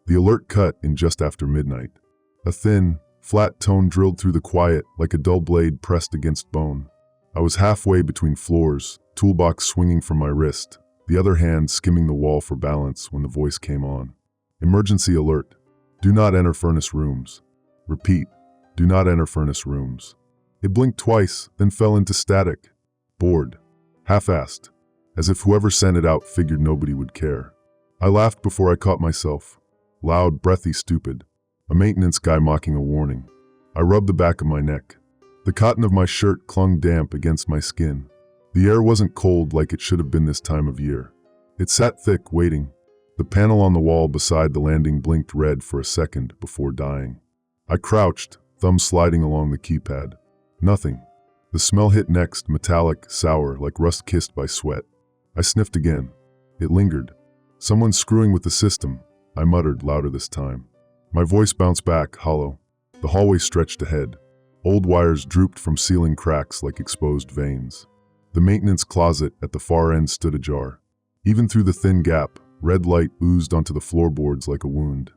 The alert cut in just after midnight. A thin, flat tone drilled through the quiet like a dull blade pressed against bone. I was halfway between floors, toolbox swinging from my wrist, the other hand skimming the wall for balance when the voice came on. Emergency alert. Do not enter furnace rooms. Repeat. Do not enter furnace rooms. It blinked twice, then fell into static. Bored. Half-assed. As if whoever sent it out figured nobody would care. I laughed before I caught myself. Loud, breathy, stupid. A maintenance guy mocking a warning. I rubbed the back of my neck. The cotton of my shirt clung damp against my skin. The air wasn't cold like it should have been this time of year. It sat thick, waiting. The panel on the wall beside the landing blinked red for a second before dying. I crouched, thumb sliding along the keypad. Nothing. The smell hit next, metallic, sour, like rust kissed by sweat. I sniffed again. It lingered. Someone's screwing with the system, I muttered, louder this time. My voice bounced back, hollow. The hallway stretched ahead. Old wires drooped from ceiling cracks like exposed veins. The maintenance closet at the far end stood ajar. Even through the thin gap, red light oozed onto the floorboards like a wound.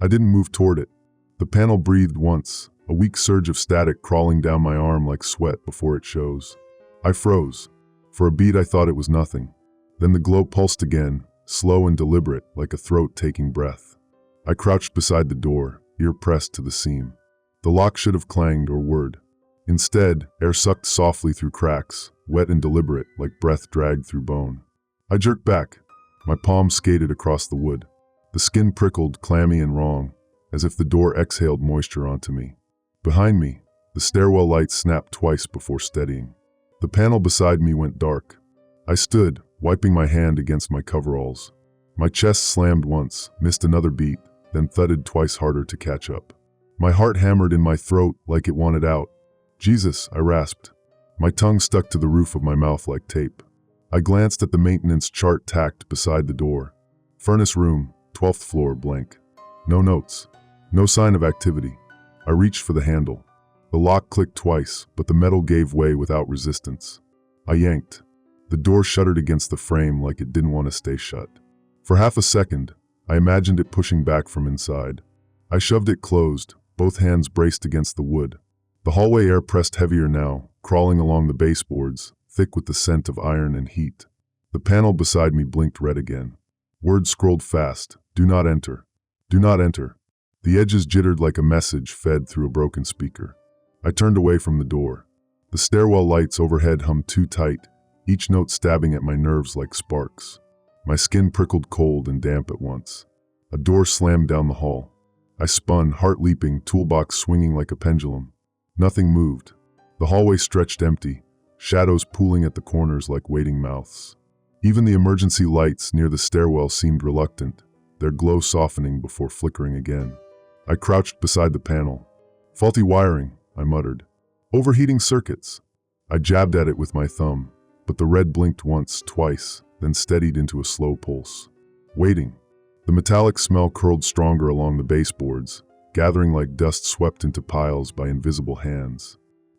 I didn't move toward it. The panel breathed once, a weak surge of static crawling down my arm like sweat before it shows. I froze. For a beat I thought it was nothing. Then the glow pulsed again, slow and deliberate, like a throat taking breath. I crouched beside the door, ear pressed to the seam. The lock should have clanged or whirred. Instead, air sucked softly through cracks, wet and deliberate, like breath dragged through bone. I jerked back. My palm skated across the wood. The skin prickled, clammy and wrong, as if the door exhaled moisture onto me. Behind me, the stairwell lights snapped twice before steadying. The panel beside me went dark. I stood, wiping my hand against my coveralls. My chest slammed once, missed another beat, then thudded twice harder to catch up. My heart hammered in my throat like it wanted out. Jesus, I rasped. My tongue stuck to the roof of my mouth like tape. I glanced at the maintenance chart tacked beside the door. Furnace room, 12th floor, blank. No notes. No sign of activity. I reached for the handle. The lock clicked twice, but the metal gave way without resistance. I yanked. The door shuddered against the frame like it didn't want to stay shut. For half a second, I imagined it pushing back from inside. I shoved it closed, both hands braced against the wood. The hallway air pressed heavier now, crawling along the baseboards, thick with the scent of iron and heat. The panel beside me blinked red again. Words scrolled fast. Do not enter. Do not enter. The edges jittered like a message fed through a broken speaker. I turned away from the door. The stairwell lights overhead hummed too tight, each note stabbing at my nerves like sparks. My skin prickled cold and damp at once. A door slammed down the hall. I spun, heart leaping, toolbox swinging like a pendulum. Nothing moved. The hallway stretched empty, shadows pooling at the corners like waiting mouths. Even the emergency lights near the stairwell seemed reluctant, their glow softening before flickering again. I crouched beside the panel. Faulty wiring, I muttered. Overheating circuits. I jabbed at it with my thumb, but the red blinked once, twice, then steadied into a slow pulse. Waiting. The metallic smell curled stronger along the baseboards, gathering like dust swept into piles by invisible hands.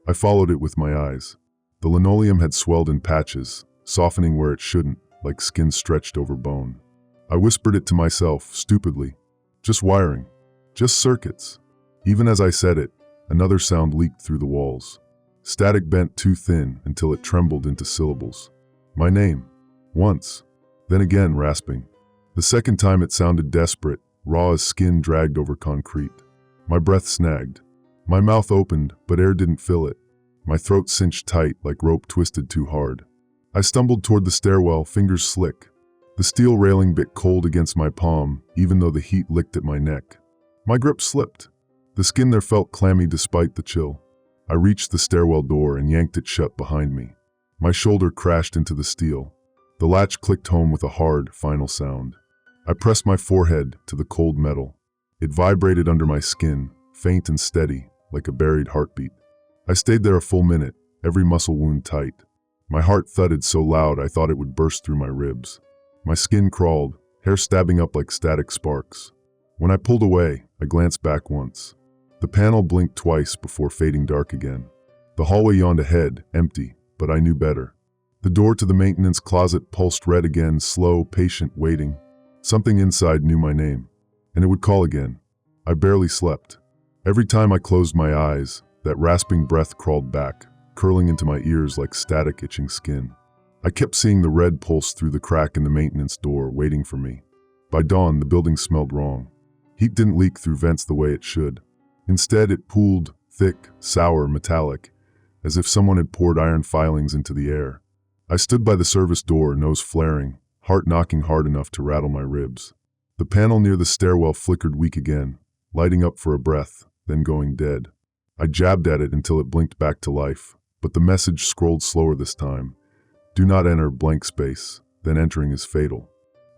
I followed it with my eyes. The linoleum had swelled in patches, softening where it shouldn't, like skin stretched over bone. I whispered it to myself, stupidly. Just wiring. Just circuits. Even as I said it, another sound leaked through the walls. Static bent too thin until it trembled into syllables. My name. Once. Then again, rasping. The second time it sounded desperate, raw as skin dragged over concrete. My breath snagged. My mouth opened, but air didn't fill it. My throat cinched tight like rope twisted too hard. I stumbled toward the stairwell, fingers slick. The steel railing bit cold against my palm, even though the heat licked at my neck. My grip slipped. The skin there felt clammy despite the chill. I reached the stairwell door and yanked it shut behind me. My shoulder crashed into the steel. The latch clicked home with a hard, final sound. I pressed my forehead to the cold metal. It vibrated under my skin, faint and steady, like a buried heartbeat. I stayed there a full minute, every muscle wound tight. My heart thudded so loud I thought it would burst through my ribs. My skin crawled, hair stabbing up like static sparks. When I pulled away, I glanced back once. The panel blinked twice before fading dark again. The hallway yawned ahead, empty, but I knew better. The door to the maintenance closet pulsed red again, slow, patient, waiting. Something inside knew my name. and it would call again. I barely slept. Every time I closed my eyes, that rasping breath crawled back, curling into my ears like static itching skin. I kept seeing the red pulse through the crack in the maintenance door, waiting for me. By dawn, the building smelled wrong. Heat didn't leak through vents the way it should. Instead, it pooled, thick, sour, metallic, as if someone had poured iron filings into the air. I stood by the service door, nose flaring, heart knocking hard enough to rattle my ribs. The panel near the stairwell flickered weak again, lighting up for a breath, then going dead. I jabbed at it until it blinked back to life, but the message scrolled slower this time. Do not enter blank space, then entering is fatal.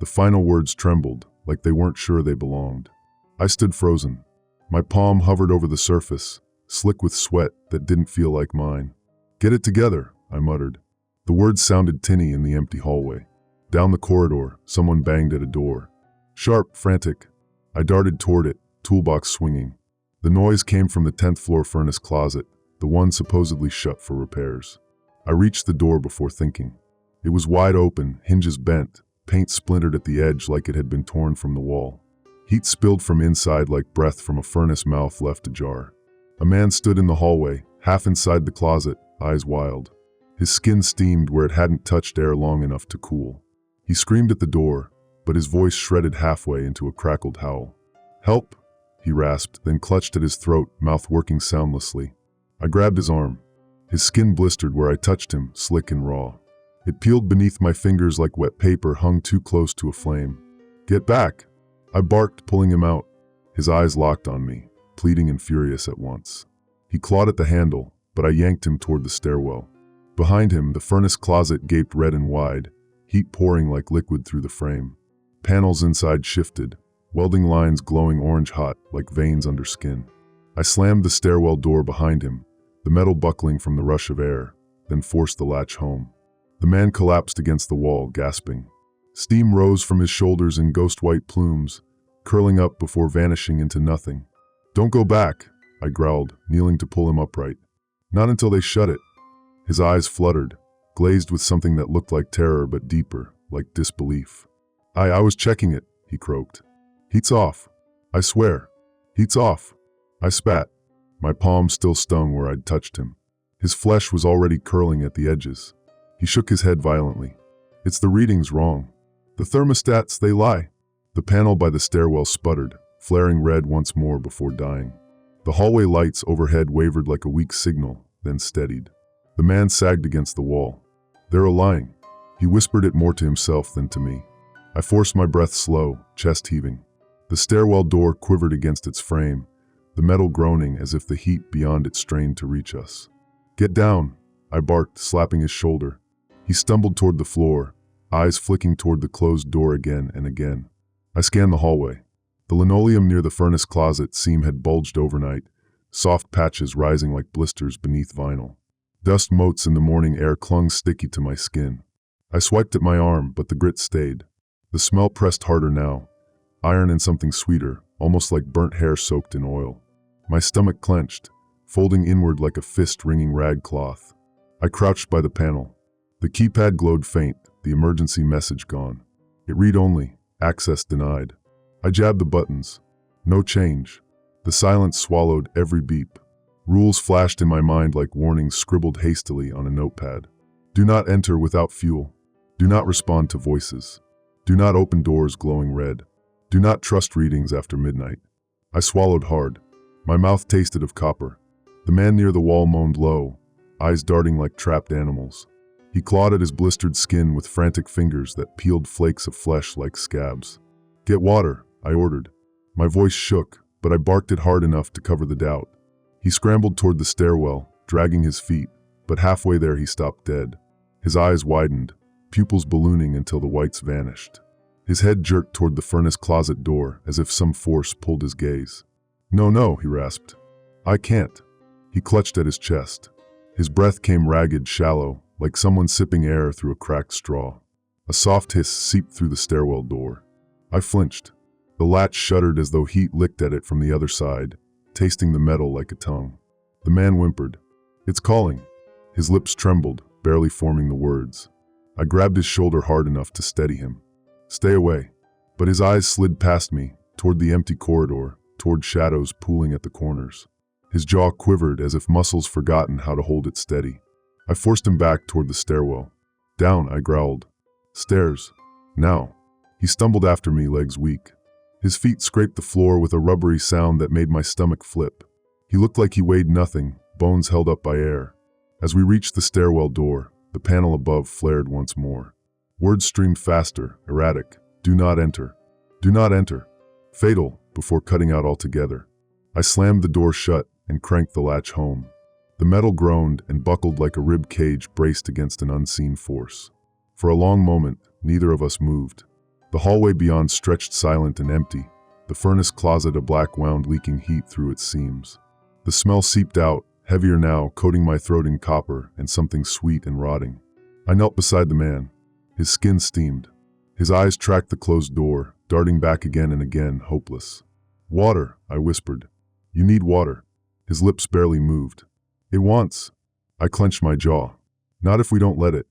The final words trembled, like they weren't sure they belonged. I stood frozen. My palm hovered over the surface, slick with sweat that didn't feel like mine. Get it together, I muttered. The words sounded tinny in the empty hallway. Down the corridor, someone banged at a door. Sharp, frantic. I darted toward it, toolbox swinging. The noise came from the 10th floor furnace closet, the one supposedly shut for repairs. I reached the door before thinking. It was wide open, hinges bent, paint splintered at the edge like it had been torn from the wall. Heat spilled from inside like breath from a furnace mouth left ajar. A man stood in the hallway, half inside the closet, eyes wild. His skin steamed where it hadn't touched air long enough to cool. He screamed at the door, but his voice shredded halfway into a crackled howl. Help, he rasped, then clutched at his throat, mouth working soundlessly. I grabbed his arm. His skin blistered where I touched him, slick and raw. It peeled beneath my fingers like wet paper hung too close to a flame. Get back! I barked, pulling him out. His eyes locked on me, pleading and furious at once. He clawed at the handle, but I yanked him toward the stairwell. Behind him, the furnace closet gaped red and wide, heat pouring like liquid through the frame. Panels inside shifted, welding lines glowing orange hot like veins under skin. I slammed the stairwell door behind him, the metal buckling from the rush of air, then forced the latch home. The man collapsed against the wall, gasping. Steam rose from his shoulders in ghost-white plumes, curling up before vanishing into nothing. Don't go back, I growled, kneeling to pull him upright. Not until they shut it. His eyes fluttered, glazed with something that looked like terror but deeper, like disbelief. I was checking it, he croaked. Heat's off. I swear. Heat's off. I spat. My palm still stung where I'd touched him. His flesh was already curling at the edges. He shook his head violently. It's the readings wrong. The thermostats, they lie. The panel by the stairwell sputtered, flaring red once more before dying. The hallway lights overhead wavered like a weak signal, then steadied. The man sagged against the wall. They're lying. He whispered it more to himself than to me. I forced my breath slow, chest heaving. The stairwell door quivered against its frame, the metal groaning as if the heat beyond it strained to reach us. Get down, I barked, slapping his shoulder. He stumbled toward the floor, eyes flicking toward the closed door again and again. I scanned the hallway. The linoleum near the furnace closet seam had bulged overnight, soft patches rising like blisters beneath vinyl. Dust motes in the morning air clung sticky to my skin. I swiped at my arm, but the grit stayed. The smell pressed harder now, iron and something sweeter, almost like burnt hair soaked in oil. My stomach clenched, folding inward like a fist-wringing rag cloth. I crouched by the panel. The keypad glowed faint, the emergency message gone. It read only, access denied. I jabbed the buttons. No change. The silence swallowed every beep. Rules flashed in my mind like warnings scribbled hastily on a notepad. Do not enter without fuel. Do not respond to voices. Do not open doors glowing red. Do not trust readings after midnight. I swallowed hard. My mouth tasted of copper. The man near the wall moaned low, eyes darting like trapped animals. He clawed at his blistered skin with frantic fingers that peeled flakes of flesh like scabs. Get water, I ordered. My voice shook, but I barked it hard enough to cover the doubt. He scrambled toward the stairwell, dragging his feet, but halfway there he stopped dead. His eyes widened, pupils ballooning until the whites vanished. His head jerked toward the furnace closet door as if some force pulled his gaze. No, he rasped. I can't. He clutched at his chest. His breath came ragged, shallow, like someone sipping air through a cracked straw. A soft hiss seeped through the stairwell door. I flinched. The latch shuddered as though heat licked at it from the other side, tasting the metal like a tongue. The man whimpered. It's calling. His lips trembled, barely forming the words. I grabbed his shoulder hard enough to steady him. Stay away. But his eyes slid past me, toward the empty corridor, toward shadows pooling at the corners. His jaw quivered as if muscles forgotten how to hold it steady. I forced him back toward the stairwell. Down, I growled. Stairs. Now. He stumbled after me, legs weak. His feet scraped the floor with a rubbery sound that made my stomach flip. He looked like he weighed nothing, bones held up by air. As we reached the stairwell door, the panel above flared once more. Words streamed faster, erratic. Do not enter. Do not enter. Fatal, before cutting out altogether. I slammed the door shut and cranked the latch home. The metal groaned and buckled like a rib cage braced against an unseen force. For a long moment, neither of us moved. The hallway beyond stretched silent and empty, the furnace closet a black wound leaking heat through its seams. The smell seeped out, heavier now, coating my throat in copper and something sweet and rotting. I knelt beside the man. His skin steamed. His eyes tracked the closed door, darting back again and again, hopeless. Water, I whispered. You need water. His lips barely moved. It wants. I clenched my jaw. Not if we don't let it.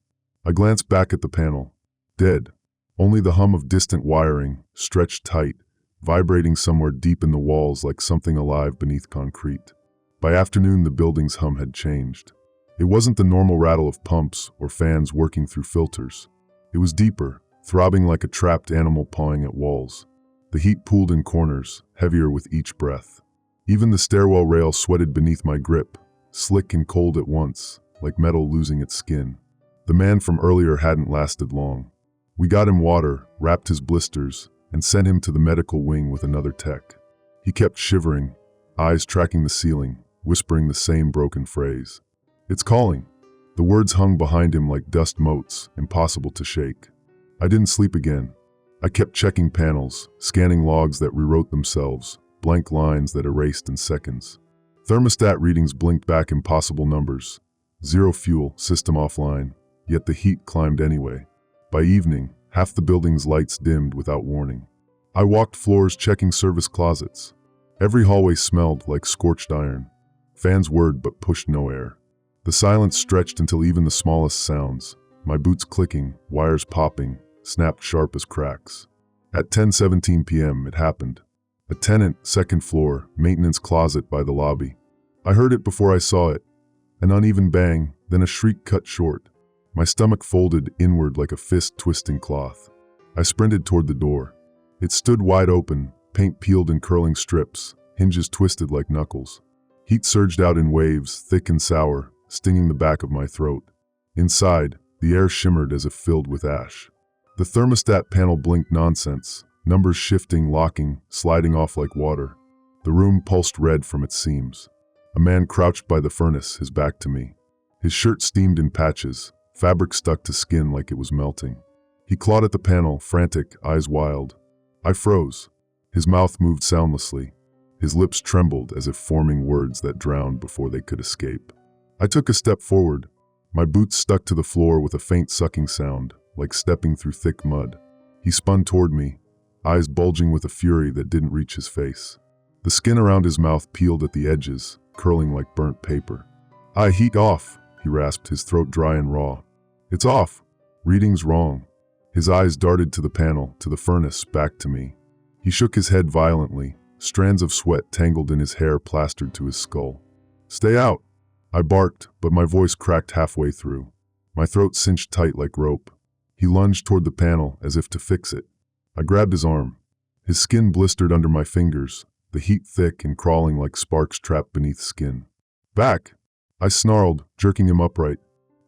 I glanced back at the panel. Dead. Only the hum of distant wiring, stretched tight, vibrating somewhere deep in the walls like something alive beneath concrete. By afternoon, the building's hum had changed. It wasn't the normal rattle of pumps or fans working through filters. It was deeper, throbbing like a trapped animal pawing at walls. The heat pooled in corners, heavier with each breath. Even the stairwell rail sweated beneath my grip, slick and cold at once, like metal losing its skin. The man from earlier hadn't lasted long. We got him water, wrapped his blisters, and sent him to the medical wing with another tech. He kept shivering, eyes tracking the ceiling, whispering the same broken phrase. It's calling. The words hung behind him like dust motes, impossible to shake. I didn't sleep again. I kept checking panels, scanning logs that rewrote themselves, blank lines that erased in seconds. Thermostat readings blinked back impossible numbers. 0 fuel, system offline, yet the heat climbed anyway. By evening, half the building's lights dimmed without warning. I walked floors checking service closets. Every hallway smelled like scorched iron. Fans whirred but pushed no air. The silence stretched until even the smallest sounds, my boots clicking, wires popping, snapped sharp as cracks. At 10:17 p.m. it happened. A tenant, second floor, maintenance closet by the lobby. I heard it before I saw it. An uneven bang, then a shriek cut short. My stomach folded inward like a fist twisting cloth. I sprinted toward the door. It stood wide open, paint peeled in curling strips, hinges twisted like knuckles. Heat surged out in waves, thick and sour, stinging the back of my throat. Inside, the air shimmered as if filled with ash. The thermostat panel blinked nonsense, numbers shifting, locking, sliding off like water. The room pulsed red from its seams. A man crouched by the furnace, his back to me. His shirt steamed in patches, fabric stuck to skin like it was melting. He clawed at the panel, frantic, eyes wild. I froze. His mouth moved soundlessly. His lips trembled as if forming words that drowned before they could escape. I took a step forward. My boots stuck to the floor with a faint sucking sound, like stepping through thick mud. He spun toward me, eyes bulging with a fury that didn't reach his face. The skin around his mouth peeled at the edges, curling like burnt paper. Heat off, he rasped, his throat dry and raw. It's off. Reading's wrong. His eyes darted to the panel, to the furnace, back to me. He shook his head violently, strands of sweat tangled in his hair plastered to his skull. Stay out. I barked, but my voice cracked halfway through. My throat cinched tight like rope. He lunged toward the panel as if to fix it. I grabbed his arm. His skin blistered under my fingers, the heat thick and crawling like sparks trapped beneath skin. Back! I snarled, jerking him upright.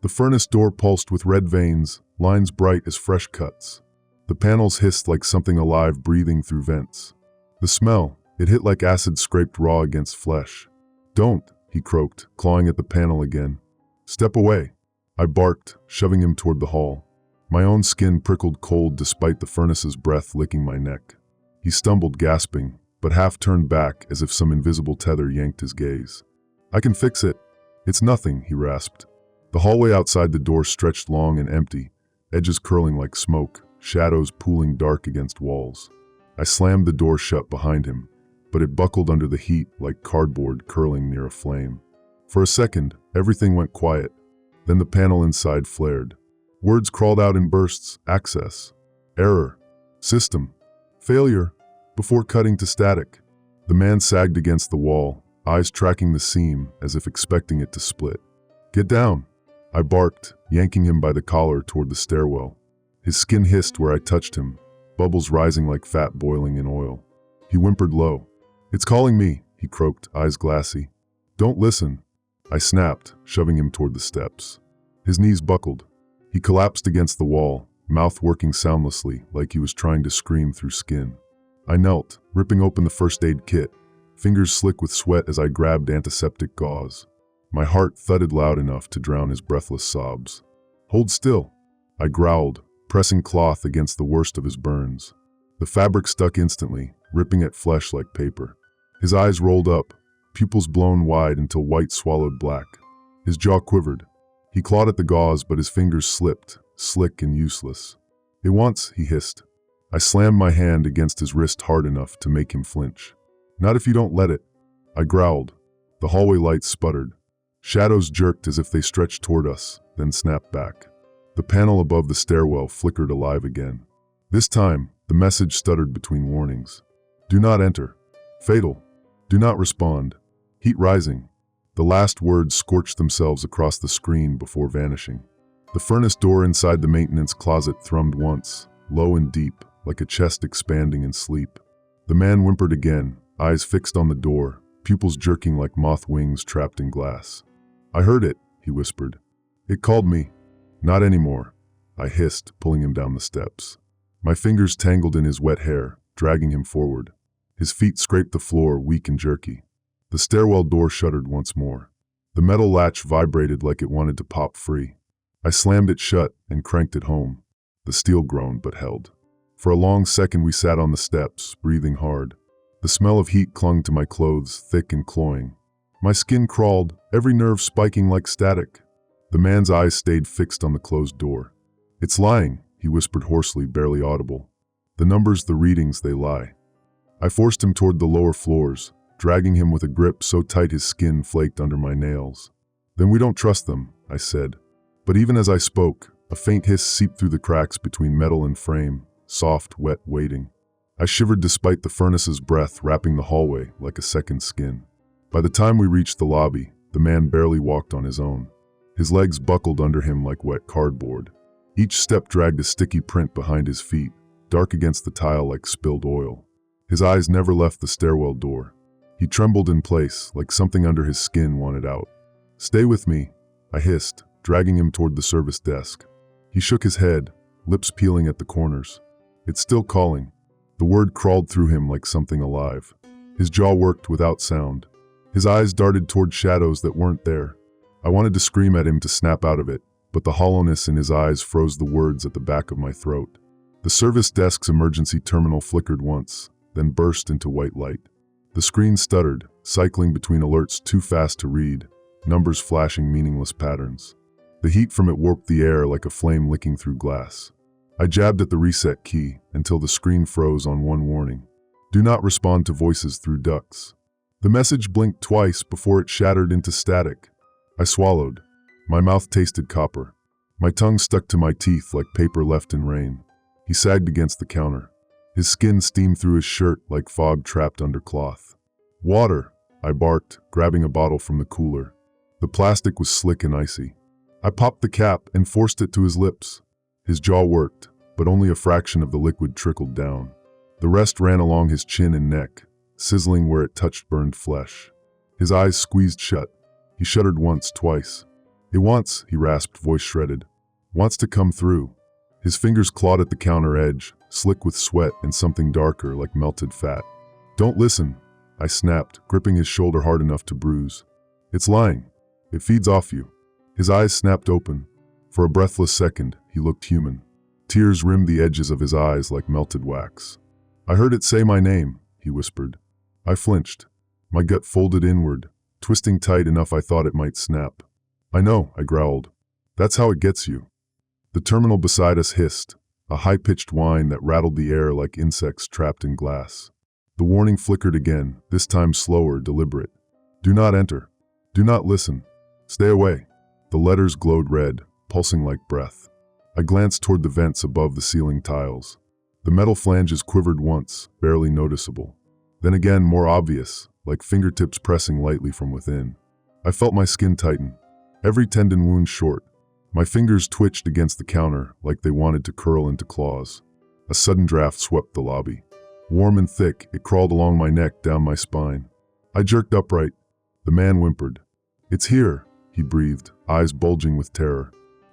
The furnace door pulsed with red veins, lines bright as fresh cuts. The panels hissed like something alive breathing through vents. The smell, it hit like acid scraped raw against flesh. Don't, he croaked, clawing at the panel again. Step away. I barked, shoving him toward the hall. My own skin prickled cold despite the furnace's breath licking my neck. He stumbled, gasping, but half turned back as if some invisible tether yanked his gaze. I can fix it. It's nothing, he rasped. The hallway outside the door stretched long and empty, edges curling like smoke, shadows pooling dark against walls. I slammed the door shut behind him, but it buckled under the heat like cardboard curling near a flame. For a second, everything went quiet. Then the panel inside flared. Words crawled out in bursts. Access. Error. System. Failure. before cutting to static. The man sagged against the wall, eyes tracking the seam as if expecting it to split. "Get down," I barked, yanking him by the collar toward the stairwell. His skin hissed where I touched him, bubbles rising like fat boiling in oil. He whimpered low. "It's calling me," he croaked, eyes glassy. "Don't listen," I snapped, shoving him toward the steps. His knees buckled. He collapsed against the wall, mouth working soundlessly like he was trying to scream through skin. I knelt, ripping open the first aid kit, fingers slick with sweat as I grabbed antiseptic gauze. My heart thudded loud enough to drown his breathless sobs. "Hold still," I growled, pressing cloth against the worst of his burns. The fabric stuck instantly, ripping at flesh like paper. His eyes rolled up, pupils blown wide until white swallowed black. His jaw quivered. He clawed at the gauze, but his fingers slipped, slick and useless. "It wants," he hissed. I slammed my hand against his wrist hard enough to make him flinch. "Not if you don't let it," I growled. The hallway lights sputtered. Shadows jerked as if they stretched toward us, then snapped back. The panel above the stairwell flickered alive again. This time, the message stuttered between warnings. "Do not enter. Fatal. Do not respond. Heat rising." The last words scorched themselves across the screen before vanishing. The furnace door inside the maintenance closet thrummed once, low and deep, like a chest expanding in sleep. The man whimpered again, eyes fixed on the door, pupils jerking like moth wings trapped in glass. "I heard it," he whispered. "It called me." "Not anymore," I hissed, pulling him down the steps. My fingers tangled in his wet hair, dragging him forward. His feet scraped the floor, weak and jerky. The stairwell door shuddered once more. The metal latch vibrated like it wanted to pop free. I slammed it shut and cranked it home. The steel groaned but held. For a long second we sat on the steps, breathing hard. The smell of heat clung to my clothes, thick and cloying. My skin crawled, every nerve spiking like static. The man's eyes stayed fixed on the closed door. "It's lying," he whispered hoarsely, barely audible. "The numbers, the readings, they lie." I forced him toward the lower floors, dragging him with a grip so tight his skin flaked under my nails. "Then we don't trust them," I said. But even as I spoke, a faint hiss seeped through the cracks between metal and frame, soft, wet, waiting. I shivered despite the furnace's breath wrapping the hallway like a second skin. By the time we reached the lobby, the man barely walked on his own. His legs buckled under him like wet cardboard. Each step dragged a sticky print behind his feet, dark against the tile like spilled oil. His eyes never left the stairwell door. He trembled in place, like something under his skin wanted out. "Stay with me," I hissed, dragging him toward the service desk. He shook his head, lips peeling at the corners. "It's still calling." The word crawled through him like something alive. His jaw worked without sound. His eyes darted toward shadows that weren't there. I wanted to scream at him to snap out of it, but the hollowness in his eyes froze the words at the back of my throat. The service desk's emergency terminal flickered once, then burst into white light. The screen stuttered, cycling between alerts too fast to read, numbers flashing meaningless patterns. The heat from it warped the air like a flame licking through glass. I jabbed at the reset key until the screen froze on one warning. "Do not respond to voices through ducts." The message blinked twice before it shattered into static. I swallowed. My mouth tasted copper. My tongue stuck to my teeth like paper left in rain. He sagged against the counter. His skin steamed through his shirt like fog trapped under cloth. "Water," I barked, grabbing a bottle from the cooler. The plastic was slick and icy. I popped the cap and forced it to his lips. His jaw worked, but only a fraction of the liquid trickled down. The rest ran along his chin and neck, sizzling where it touched burned flesh. His eyes squeezed shut. He shuddered once, twice. "It wants," he rasped, voice shredded. "Wants to come through." His fingers clawed at the counter edge, slick with sweat and something darker like melted fat. "Don't listen," I snapped, gripping his shoulder hard enough to bruise. "It's lying. It feeds off you." His eyes snapped open. For a breathless second, he looked human. Tears rimmed the edges of his eyes like melted wax. "I heard it say my name," he whispered. I flinched. My gut folded inward, twisting tight enough I thought it might snap. "I know," I growled. "That's how it gets you." The terminal beside us hissed, a high-pitched whine that rattled the air like insects trapped in glass. The warning flickered again, this time slower, deliberate. "Do not enter. Do not listen. Stay away." The letters glowed red, pulsing like breath. I glanced toward the vents above the ceiling tiles. The metal flanges quivered once, barely noticeable. Then again, more obvious, like fingertips pressing lightly from within. I felt my skin tighten, every tendon wound short. My fingers twitched against the counter like they wanted to curl into claws. A sudden draft swept the lobby. Warm and thick, it crawled along my neck, down my spine. I jerked upright. The man whimpered. "It's here," he breathed, eyes bulging with terror.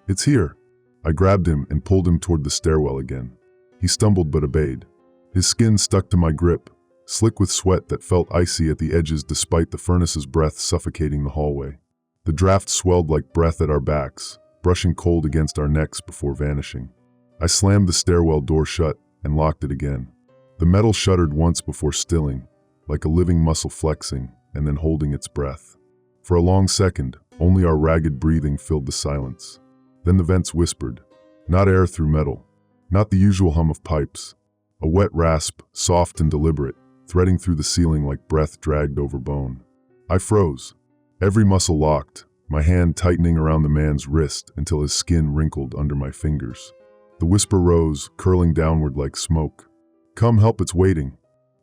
"It's here." I grabbed him and pulled him toward the stairwell again. He stumbled but obeyed. His skin stuck to my grip, slick with sweat that felt icy at the edges despite the furnace's breath suffocating the hallway. The draft swelled like breath at our backs, brushing cold against our necks before vanishing. I slammed the stairwell door shut and locked it again. The metal shuddered once before stilling, like a living muscle flexing and then holding its breath. For a long second, only our ragged breathing filled the silence. Then the vents whispered. Not air through metal, not the usual hum of pipes. A wet rasp, soft and deliberate, threading through the ceiling like breath dragged over bone. I froze, every muscle locked, my hand tightening around the man's wrist until his skin wrinkled under my fingers. The whisper rose, curling downward like smoke. "Come help, it's waiting."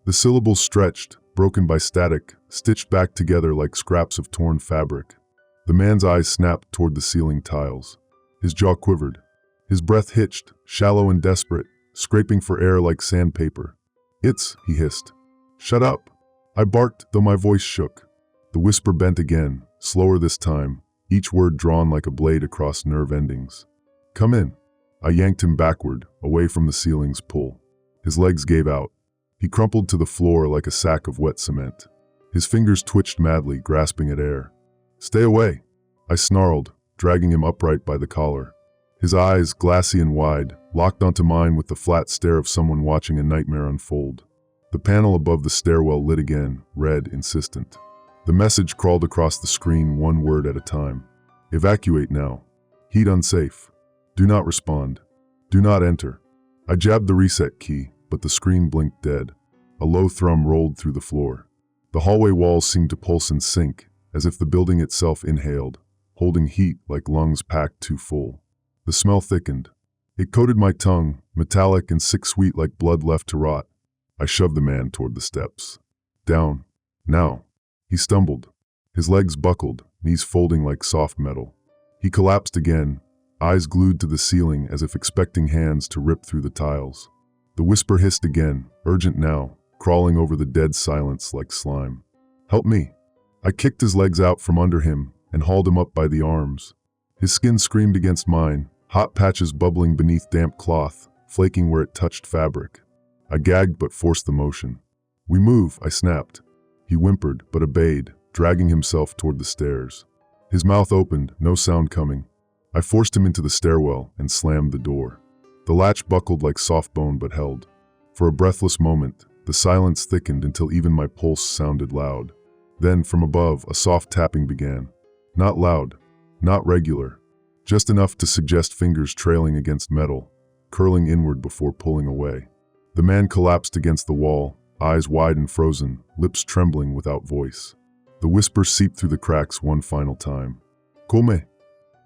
The syllables stretched, broken by static, stitched back together like scraps of torn fabric. The man's eyes snapped toward the ceiling tiles. His jaw quivered. His breath hitched, shallow and desperate, scraping for air like sandpaper. "It's," he hissed. "Shut up." I barked, though my voice shook. The whisper bent again, slower this time, each word drawn like a blade across nerve endings. "Come in." I yanked him backward, away from the ceiling's pull. His legs gave out. He crumpled to the floor like a sack of wet cement. His fingers twitched madly, grasping at air. "Stay away," I snarled, dragging him upright by the collar. His eyes, glassy and wide, locked onto mine with the flat stare of someone watching a nightmare unfold. The panel above the stairwell lit again, red, insistent. The message crawled across the screen, one word at a time. "Evacuate now. Heat unsafe. Do not respond. Do not enter." I jabbed the reset key, but the screen blinked dead. A low thrum rolled through the floor. The hallway walls seemed to pulse and sink, as if the building itself inhaled, holding heat like lungs packed too full. The smell thickened. It coated my tongue, metallic and sick-sweet like blood left to rot. I shoved the man toward the steps. "Down. Now." He stumbled. His legs buckled, knees folding like soft metal. He collapsed again, eyes glued to the ceiling as if expecting hands to rip through the tiles. The whisper hissed again, urgent now, crawling over the dead silence like slime. "Help me." I kicked his legs out from under him and hauled him up by the arms. His skin screamed against mine, hot patches bubbling beneath damp cloth, flaking where it touched fabric. I gagged but forced the motion. "We move," I snapped. He whimpered but obeyed, dragging himself toward the stairs. His mouth opened, no sound coming. I forced him into the stairwell and slammed the door. The latch buckled like soft bone but held. For a breathless moment, the silence thickened until even my pulse sounded loud. Then, from above, a soft tapping began. Not loud, not regular, just enough to suggest fingers trailing against metal, curling inward before pulling away. The man collapsed against the wall, eyes wide and frozen, lips trembling without voice. The whisper seeped through the cracks one final time. "Come."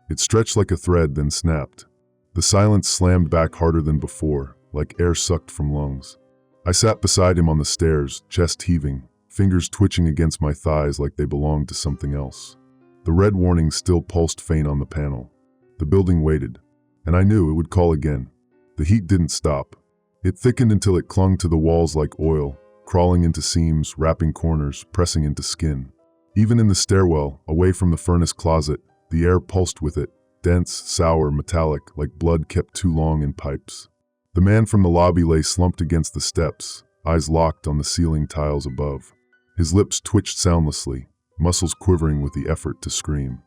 It stretched like a thread, then snapped. The silence slammed back harder than before, like air sucked from lungs. I sat beside him on the stairs, chest heaving, fingers twitching against my thighs like they belonged to something else. The red warning still pulsed faint on the panel. The building waited, and I knew it would call again. The heat didn't stop. It thickened until it clung to the walls like oil, crawling into seams, wrapping corners, pressing into skin. Even in the stairwell, away from the furnace closet, the air pulsed with it, dense, sour, metallic, like blood kept too long in pipes. The man from the lobby lay slumped against the steps, eyes locked on the ceiling tiles above. His lips twitched soundlessly, muscles quivering with the effort to scream.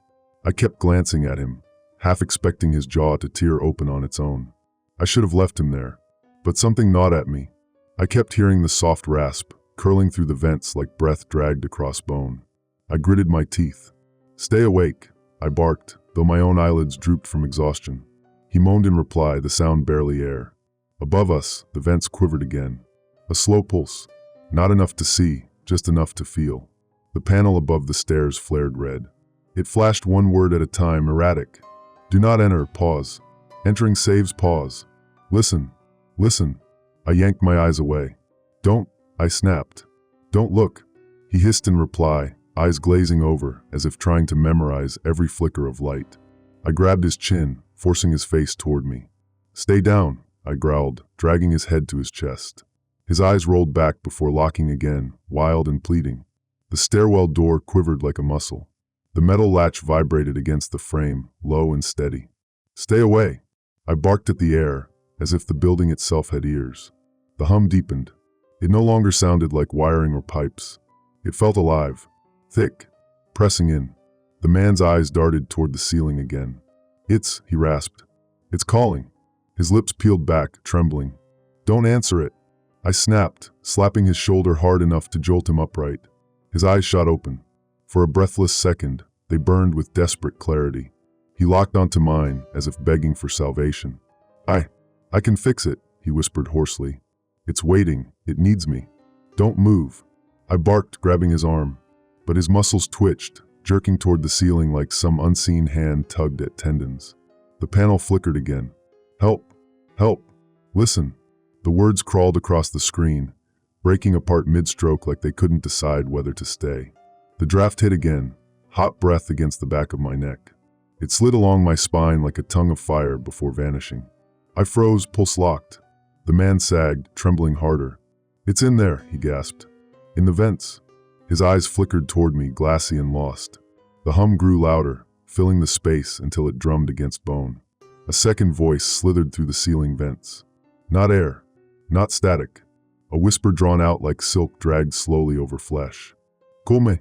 I kept glancing at him, half expecting his jaw to tear open on its own. I should have left him there, but something gnawed at me. I kept hearing the soft rasp, curling through the vents like breath dragged across bone. I gritted my teeth. "Stay awake," I barked, though my own eyelids drooped from exhaustion. He moaned in reply, the sound barely air. Above us, the vents quivered again. A slow pulse. Not enough to see, just enough to feel. The panel above the stairs flared red. It flashed one word at a time, erratic. "Do not enter, pause. Entering saves, pause. Listen, listen." I yanked my eyes away. Don't, I snapped. Don't look, he hissed in reply, eyes glazing over as if trying to memorize every flicker of light. I grabbed his chin, forcing his face toward me. Stay down, I growled, dragging his head to his chest. His eyes rolled back before locking again, wild and pleading. The stairwell door quivered like a muscle. The metal latch vibrated against the frame, low and steady. Stay away! I barked at the air, as if the building itself had ears. The hum deepened. It no longer sounded like wiring or pipes. It felt alive, thick, pressing in. The man's eyes darted toward the ceiling again. He rasped. It's calling. His lips peeled back, trembling. Don't answer it. I snapped, slapping his shoulder hard enough to jolt him upright. His eyes shot open. For a breathless second, they burned with desperate clarity. He locked onto mine, as if begging for salvation. I can fix it, he whispered hoarsely. It's waiting, it needs me. Don't move. I barked, grabbing his arm. But his muscles twitched, jerking toward the ceiling like some unseen hand tugged at tendons. The panel flickered again. Help! Help! Listen! The words crawled across the screen, breaking apart mid-stroke like they couldn't decide whether to stay. The draft hit again, hot breath against the back of my neck. It slid along my spine like a tongue of fire before vanishing. I froze, pulse locked. The man sagged, trembling harder. It's in there, he gasped. In the vents. His eyes flickered toward me, glassy and lost. The hum grew louder, filling the space until it drummed against bone. A second voice slithered through the ceiling vents. Not air, not static. A whisper drawn out like silk dragged slowly over flesh. Come.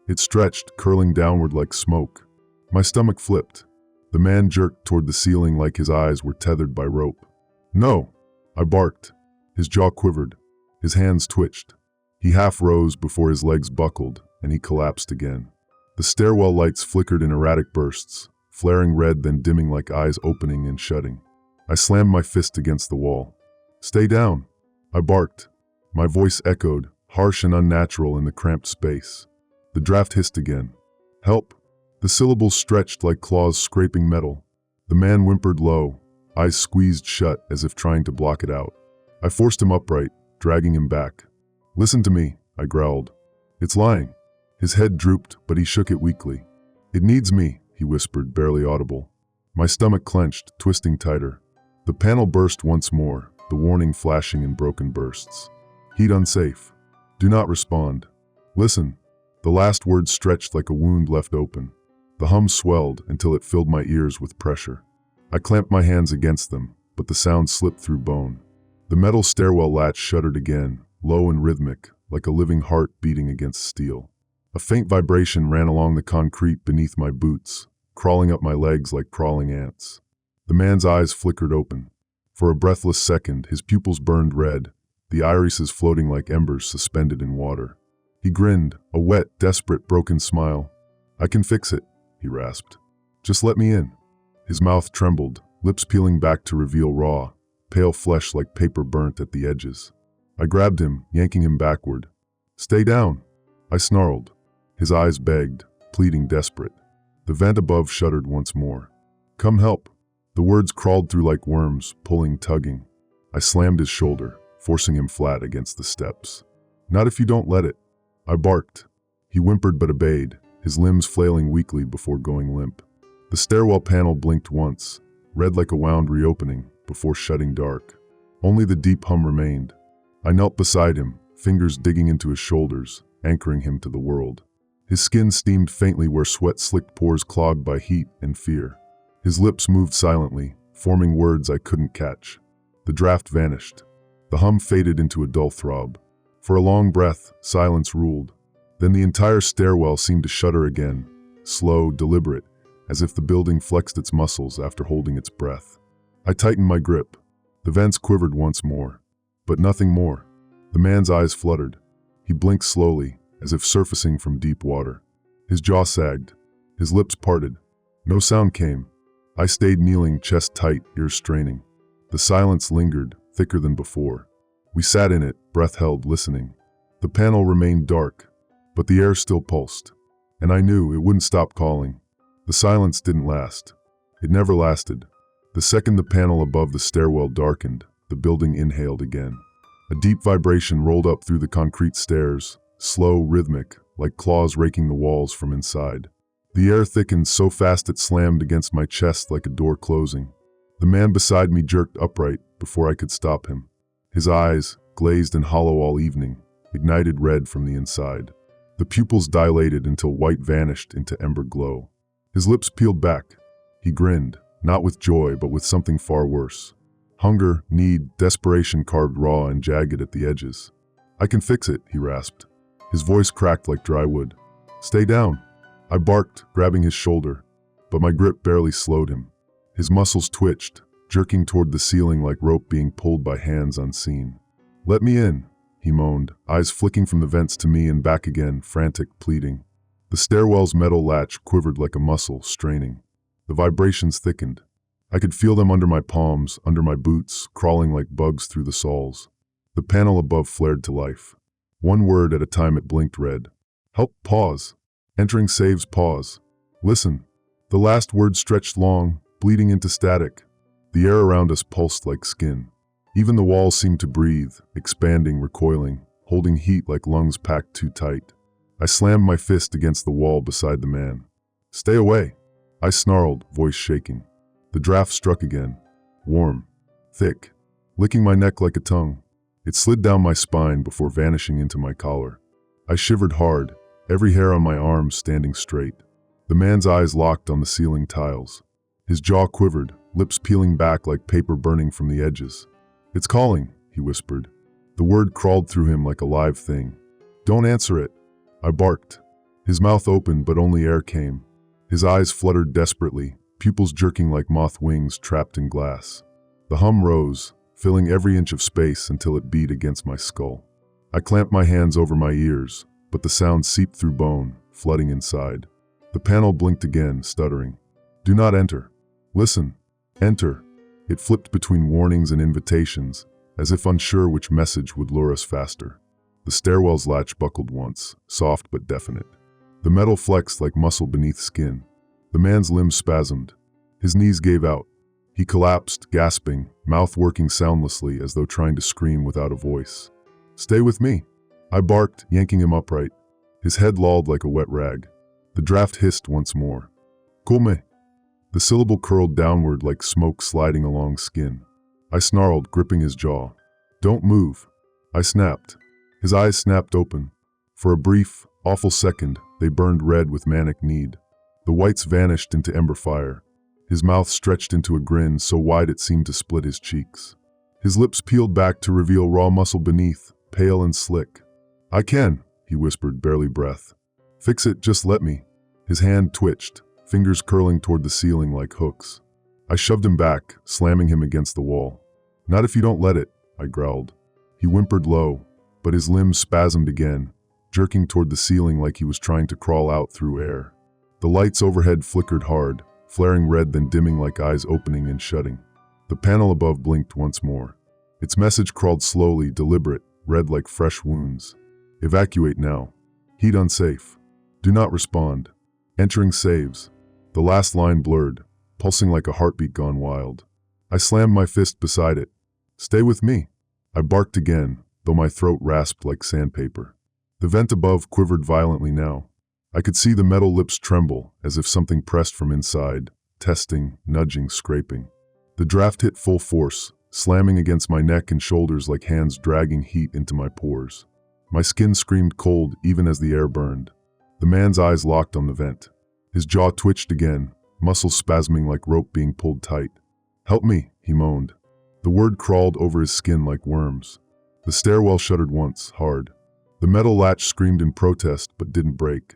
It stretched, curling downward like smoke. My stomach flipped. The man jerked toward the ceiling like his eyes were tethered by rope. No! I barked. His jaw quivered. His hands twitched. He half rose before his legs buckled, and he collapsed again. The stairwell lights flickered in erratic bursts, flaring red then dimming like eyes opening and shutting. I slammed my fist against the wall. Stay down! I barked. My voice echoed, harsh and unnatural in the cramped space. The draft hissed again. Help! The syllables stretched like claws scraping metal. The man whimpered low, eyes squeezed shut as if trying to block it out. I forced him upright, dragging him back. Listen to me, I growled. It's lying. His head drooped, but he shook it weakly. It needs me, he whispered, barely audible. My stomach clenched, twisting tighter. The panel burst once more, the warning flashing in broken bursts. Heat unsafe. Do not respond. Listen. The last words stretched like a wound left open. The hum swelled until it filled my ears with pressure. I clamped my hands against them, but the sound slipped through bone. The metal stairwell latch shuddered again, low and rhythmic, like a living heart beating against steel. A faint vibration ran along the concrete beneath my boots, crawling up my legs like crawling ants. The man's eyes flickered open. For a breathless second, his pupils burned red, the irises floating like embers suspended in water. He grinned, a wet, desperate, broken smile. I can fix it, he rasped. Just let me in. His mouth trembled, lips peeling back to reveal raw, pale flesh like paper burnt at the edges. I grabbed him, yanking him backward. Stay down, I snarled. His eyes begged, pleading desperate. The vent above shuddered once more. Come help. The words crawled through like worms, pulling, tugging. I slammed his shoulder, forcing him flat against the steps. Not if you don't let it. I barked. He whimpered but obeyed, his limbs flailing weakly before going limp. The stairwell panel blinked once, red like a wound reopening, before shutting dark. Only the deep hum remained. I knelt beside him, fingers digging into his shoulders, anchoring him to the world. His skin steamed faintly where sweat-slicked pores clogged by heat and fear. His lips moved silently, forming words I couldn't catch. The draft vanished. The hum faded into a dull throb. For a long breath, silence ruled. Then the entire stairwell seemed to shudder again, slow, deliberate, as if the building flexed its muscles after holding its breath. I tightened my grip. The vents quivered once more. But nothing more. The man's eyes fluttered. He blinked slowly, as if surfacing from deep water. His jaw sagged. His lips parted. No sound came. I stayed kneeling, chest tight, ears straining. The silence lingered, thicker than before. We sat in it, breath held, listening. The panel remained dark, but the air still pulsed. And I knew it wouldn't stop calling. The silence didn't last. It never lasted. The second the panel above the stairwell darkened, the building inhaled again. A deep vibration rolled up through the concrete stairs, slow, rhythmic, like claws raking the walls from inside. The air thickened so fast it slammed against my chest like a door closing. The man beside me jerked upright before I could stop him. His eyes, glazed and hollow all evening, ignited red from the inside. The pupils dilated until white vanished into ember glow. His lips peeled back. He grinned, not with joy but with something far worse. Hunger, need, desperation carved raw and jagged at the edges. "I can fix it," he rasped. His voice cracked like dry wood. "Stay down." I barked, grabbing his shoulder, but my grip barely slowed him. His muscles twitched, jerking toward the ceiling like rope being pulled by hands unseen. "Let me in," he moaned, eyes flicking from the vents to me and back again, frantic, pleading. The stairwell's metal latch quivered like a muscle, straining. The vibrations thickened. I could feel them under my palms, under my boots, crawling like bugs through the soles. The panel above flared to life. One word at a time it blinked red. "Help, pause." Entering saves pause. "Listen." The last word stretched long, bleeding into static. The air around us pulsed like skin. Even the walls seemed to breathe, expanding, recoiling, holding heat like lungs packed too tight. I slammed my fist against the wall beside the man. "Stay away," I snarled, voice shaking. The draft struck again. Warm, thick, licking my neck like a tongue. It slid down my spine before vanishing into my collar. I shivered hard, every hair on my arms standing straight. The man's eyes locked on the ceiling tiles. His jaw quivered, lips peeling back like paper burning from the edges. "It's calling," he whispered. The word crawled through him like a live thing. "Don't answer it," I barked. His mouth opened, but only air came. His eyes fluttered desperately, pupils jerking like moth wings trapped in glass. The hum rose, filling every inch of space until it beat against my skull. I clamped my hands over my ears, but the sound seeped through bone, flooding inside. The panel blinked again, stuttering. "Do not enter." "Listen." "Enter." It flipped between warnings and invitations, as if unsure which message would lure us faster. The stairwell's latch buckled once, soft but definite. The metal flexed like muscle beneath skin. The man's limbs spasmed. His knees gave out. He collapsed, gasping, mouth working soundlessly as though trying to scream without a voice. "Stay with me," I barked, yanking him upright. His head lolled like a wet rag. The draft hissed once more. "Come." The syllable curled downward like smoke sliding along skin. I snarled, gripping his jaw. "Don't move." I snapped. His eyes snapped open. For a brief, awful second, they burned red with manic need. The whites vanished into ember fire. His mouth stretched into a grin so wide it seemed to split his cheeks. His lips peeled back to reveal raw muscle beneath, pale and slick. "I can," he whispered, barely breath. "Fix it, just let me." His hand twitched, fingers curling toward the ceiling like hooks. I shoved him back, slamming him against the wall. "Not if you don't let it," I growled. He whimpered low, but his limbs spasmed again, jerking toward the ceiling like he was trying to crawl out through air. The lights overhead flickered hard, flaring red then dimming like eyes opening and shutting. The panel above blinked once more. Its message crawled slowly, deliberate, red like fresh wounds. "Evacuate now. Heat unsafe. Do not respond. Entering saves." The last line blurred, pulsing like a heartbeat gone wild. I slammed my fist beside it. "Stay with me." I barked again, though my throat rasped like sandpaper. The vent above quivered violently now. I could see the metal lips tremble, as if something pressed from inside, testing, nudging, scraping. The draft hit full force, slamming against my neck and shoulders like hands dragging heat into my pores. My skin screamed cold even as the air burned. The man's eyes locked on the vent. His jaw twitched again, muscles spasming like rope being pulled tight. "Help me," he moaned. The word crawled over his skin like worms. The stairwell shuddered once, hard. The metal latch screamed in protest but didn't break.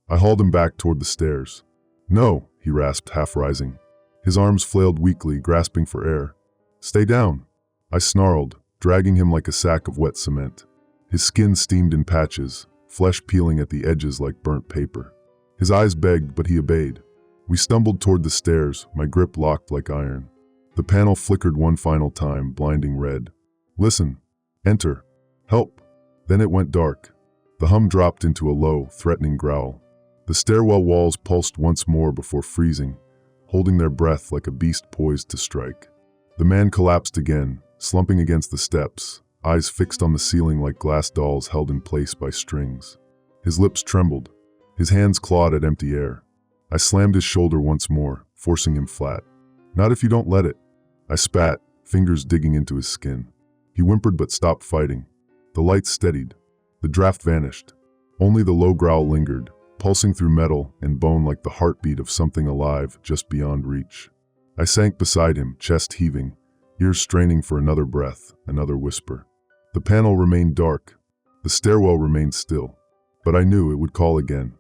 I hauled him back toward the stairs. "No," he rasped, half rising. His arms flailed weakly, grasping for air. "Stay down." I snarled, dragging him like a sack of wet cement. His skin steamed in patches, flesh peeling at the edges like burnt paper. His eyes begged, but he obeyed. We stumbled toward the stairs, my grip locked like iron. The panel flickered one final time, blinding red. "Listen. Enter. Help." Then it went dark. The hum dropped into a low, threatening growl. The stairwell walls pulsed once more before freezing, holding their breath like a beast poised to strike. The man collapsed again, slumping against the steps, eyes fixed on the ceiling like glass dolls held in place by strings. His lips trembled. His hands clawed at empty air. I slammed his shoulder once more, forcing him flat. "Not if you don't let it." I spat, fingers digging into his skin. He whimpered but stopped fighting. The lights steadied. The draft vanished. Only the low growl lingered, pulsing through metal and bone like the heartbeat of something alive just beyond reach. I sank beside him, chest heaving, ears straining for another breath, another whisper. The panel remained dark. The stairwell remained still. But I knew it would call again.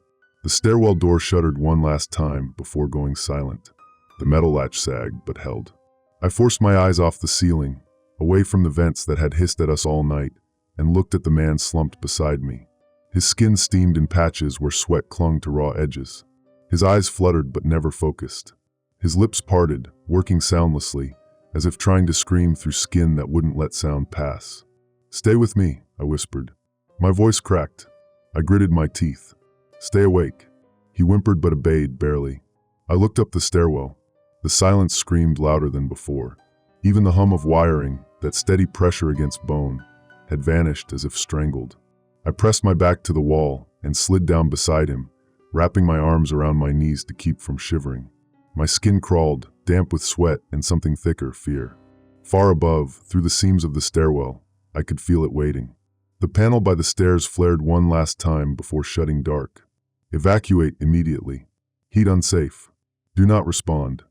The stairwell door shuddered one last time before going silent. The metal latch sagged but held. I forced my eyes off the ceiling, away from the vents that had hissed at us all night, and looked at the man slumped beside me. His skin steamed in patches where sweat clung to raw edges. His eyes fluttered but never focused. His lips parted, working soundlessly, as if trying to scream through skin that wouldn't let sound pass. "Stay with me," I whispered. My voice cracked. I gritted my teeth. "Stay awake." He whimpered but obeyed, barely. I looked up the stairwell. The silence screamed louder than before. Even the hum of wiring, that steady pressure against bone, had vanished as if strangled. I pressed my back to the wall and slid down beside him, wrapping my arms around my knees to keep from shivering. My skin crawled, damp with sweat and something thicker, fear. Far above, through the seams of the stairwell, I could feel it waiting. The panel by the stairs flared one last time before shutting dark. "Evacuate immediately. Heat unsafe. Do not respond."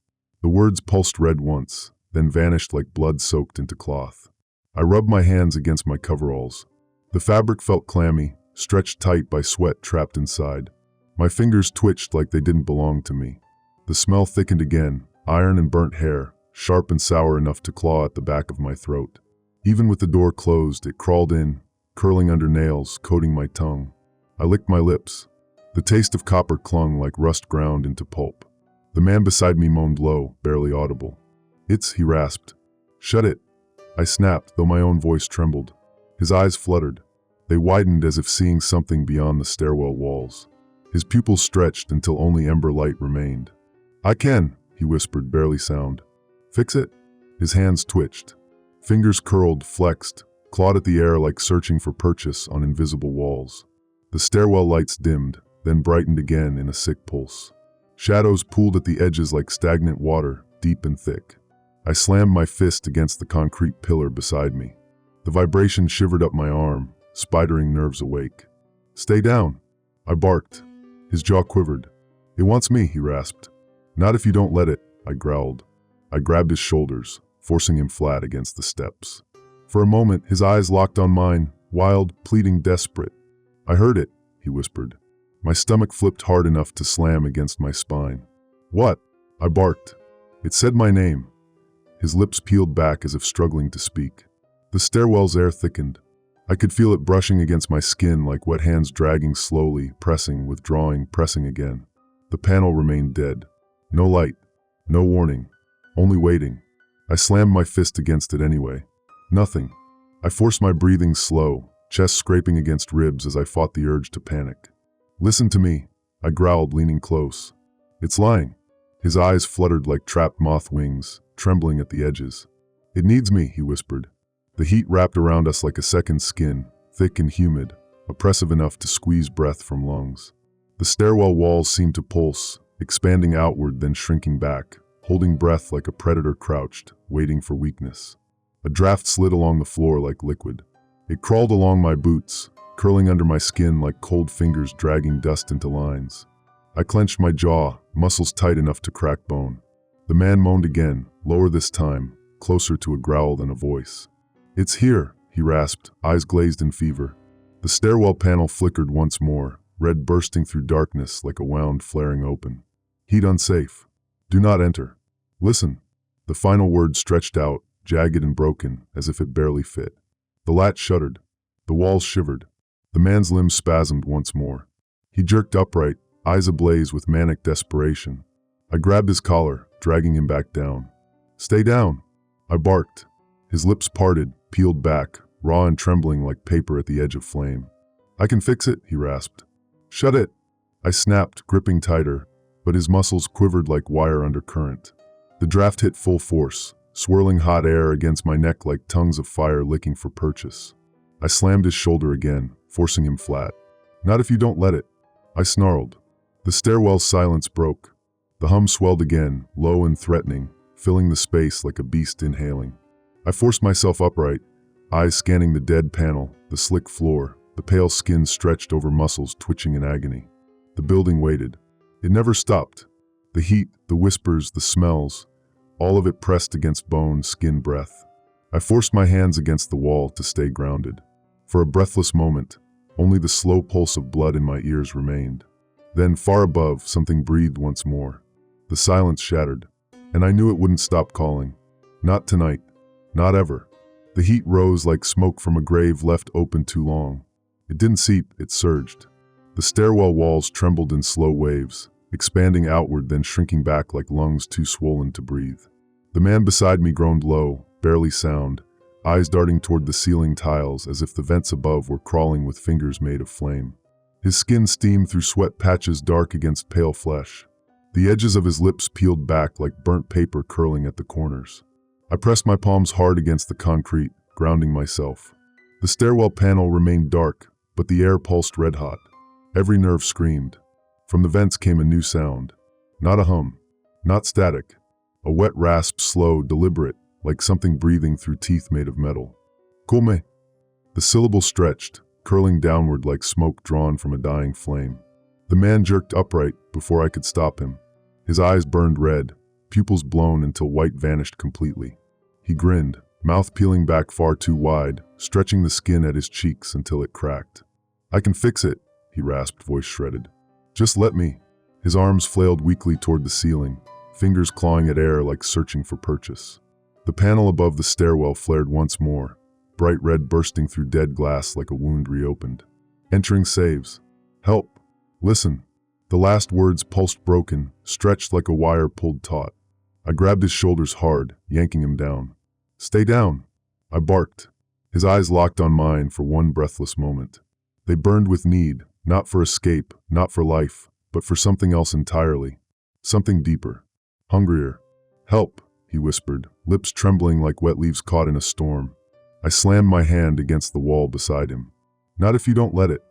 The words pulsed red once, then vanished like blood soaked into cloth. I rubbed my hands against my coveralls. The fabric felt clammy, stretched tight by sweat trapped inside. My fingers twitched like they didn't belong to me. The smell thickened again, iron and burnt hair, sharp and sour enough to claw at the back of my throat. Even with the door closed, it crawled in, curling under nails, coating my tongue. I licked my lips. The taste of copper clung like rust ground into pulp. The man beside me moaned low, barely audible. He rasped. "Shut it." I snapped, though my own voice trembled. His eyes fluttered. They widened as if seeing something beyond the stairwell walls. His pupils stretched until only ember light remained. "I can," he whispered, barely sound. "Fix it?" His hands twitched. Fingers curled, flexed, clawed at the air like searching for purchase on invisible walls. The stairwell lights dimmed, then brightened again in a sick pulse. Shadows pooled at the edges like stagnant water, deep and thick. I slammed my fist against the concrete pillar beside me. The vibration shivered up my arm, spidering nerves awake. "Stay down," I barked. His jaw quivered. "It wants me," he rasped. "Not if you don't let it," I growled. I grabbed his shoulders, forcing him flat against the steps. For a moment, his eyes locked on mine, wild, pleading, desperate. "I heard it," he whispered. My stomach flipped hard enough to slam against my spine. "What?" I barked. It said my name. His lips peeled back as if struggling to speak. The stairwell's air thickened. I could feel it brushing against my skin like wet hands dragging slowly, pressing, withdrawing, pressing again. The panel remained dead. No light. No warning. Only waiting. I slammed my fist against it anyway. Nothing. I forced my breathing slow, chest scraping against ribs as I fought the urge to panic. "Listen to me," I growled, leaning close. "It's lying." His eyes fluttered like trapped moth wings, trembling at the edges. "It needs me," he whispered. The heat wrapped around us like a second skin, thick and humid, oppressive enough to squeeze breath from lungs. The stairwell walls seemed to pulse, expanding outward then shrinking back, holding breath like a predator crouched, waiting for weakness. A draft slid along the floor like liquid. It crawled along my boots, curling under my skin like cold fingers dragging dust into lines. I clenched my jaw, muscles tight enough to crack bone. The man moaned again, lower this time, closer to a growl than a voice. "It's here," he rasped, eyes glazed in fever. The stairwell panel flickered once more, red bursting through darkness like a wound flaring open. "Heat unsafe. Do not enter. Listen." The final word stretched out, jagged and broken, as if it barely fit. The latch shuddered. The walls shivered. The man's limbs spasmed once more. He jerked upright, eyes ablaze with manic desperation. I grabbed his collar, dragging him back down. "Stay down," I barked. His lips parted, peeled back, raw and trembling like paper at the edge of flame. "I can fix it," he rasped. "Shut it." I snapped, gripping tighter, but his muscles quivered like wire under current. The draft hit full force, swirling hot air against my neck like tongues of fire licking for purchase. I slammed his shoulder again, forcing him flat. "Not if you don't let it," I snarled. The stairwell's silence broke. The hum swelled again, low and threatening, filling the space like a beast inhaling. I forced myself upright, eyes scanning the dead panel, the slick floor, the pale skin stretched over muscles twitching in agony. The building waited. It never stopped. The heat, the whispers, the smells, all of it pressed against bone, skin, breath. I forced my hands against the wall to stay grounded. For a breathless moment, only the slow pulse of blood in my ears remained. Then, far above, something breathed once more. The silence shattered, and I knew it wouldn't stop calling. Not tonight. Not ever. The heat rose like smoke from a grave left open too long. It didn't seep, it surged. The stairwell walls trembled in slow waves, expanding outward then shrinking back like lungs too swollen to breathe. The man beside me groaned low, barely sound, eyes darting toward the ceiling tiles as if the vents above were crawling with fingers made of flame. His skin steamed through sweat patches dark against pale flesh. The edges of his lips peeled back like burnt paper curling at the corners. I pressed my palms hard against the concrete, grounding myself. The stairwell panel remained dark, but the air pulsed red-hot. Every nerve screamed. From the vents came a new sound. Not a hum. Not static. A wet rasp, slow, deliberate, like something breathing through teeth made of metal. Come. The syllable stretched, curling downward like smoke drawn from a dying flame. The man jerked upright before I could stop him. His eyes burned red, pupils blown until white vanished completely. He grinned, mouth peeling back far too wide, stretching the skin at his cheeks until it cracked. "I can fix it," he rasped, voice shredded. "Just let me." His arms flailed weakly toward the ceiling, fingers clawing at air like searching for purchase. The panel above the stairwell flared once more, bright red bursting through dead glass like a wound reopened. Entering saves. "Help. Listen." The last words pulsed broken, stretched like a wire pulled taut. I grabbed his shoulders hard, yanking him down. "Stay down," I barked. His eyes locked on mine for one breathless moment. They burned with need, not for escape, not for life, but for something else entirely. Something deeper. Hungrier. "Help," he whispered, lips trembling like wet leaves caught in a storm. I slammed my hand against the wall beside him. "Not if you don't let it,"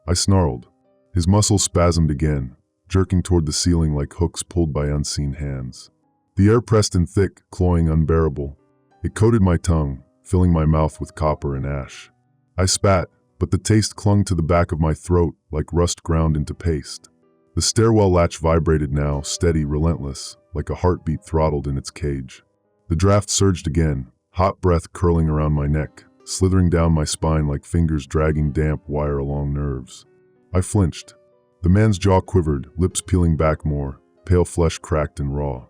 I snarled. His muscles spasmed again, jerking toward the ceiling like hooks pulled by unseen hands. The air pressed in thick, cloying, unbearable. It coated my tongue, filling my mouth with copper and ash. I spat, but the taste clung to the back of my throat like rust ground into paste. The stairwell latch vibrated now, steady, relentless, like a heartbeat throttled in its cage. The draft surged again, hot breath curling around my neck, slithering down my spine like fingers dragging damp wire along nerves. I flinched. The man's jaw quivered, lips peeling back more, pale flesh cracked and raw.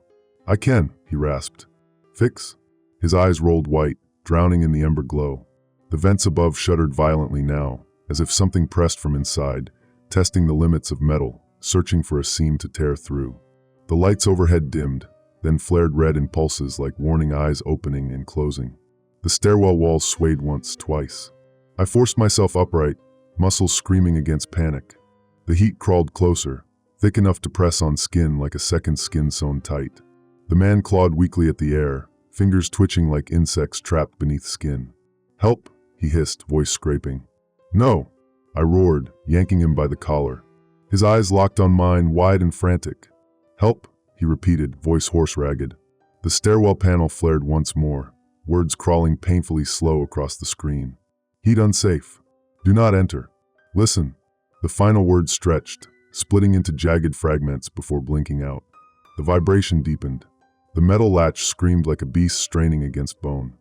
"I can," he rasped. "Fix?" His eyes rolled white, drowning in the ember glow. The vents above shuddered violently now, as if something pressed from inside, testing the limits of metal, searching for a seam to tear through. The lights overhead dimmed, then flared red in pulses like warning eyes opening and closing. The stairwell walls swayed once, twice. I forced myself upright, muscles screaming against panic. The heat crawled closer, thick enough to press on skin like a second skin sewn tight. The man clawed weakly at the air, fingers twitching like insects trapped beneath skin. "Help," he hissed, voice scraping. "No," I roared, yanking him by the collar. His eyes locked on mine, wide and frantic. "Help," he repeated, voice hoarse, ragged. The stairwell panel flared once more, words crawling painfully slow across the screen. "Heat unsafe. Do not enter. Listen." The final words stretched, splitting into jagged fragments before blinking out. The vibration deepened. The metal latch screamed like a beast straining against bone.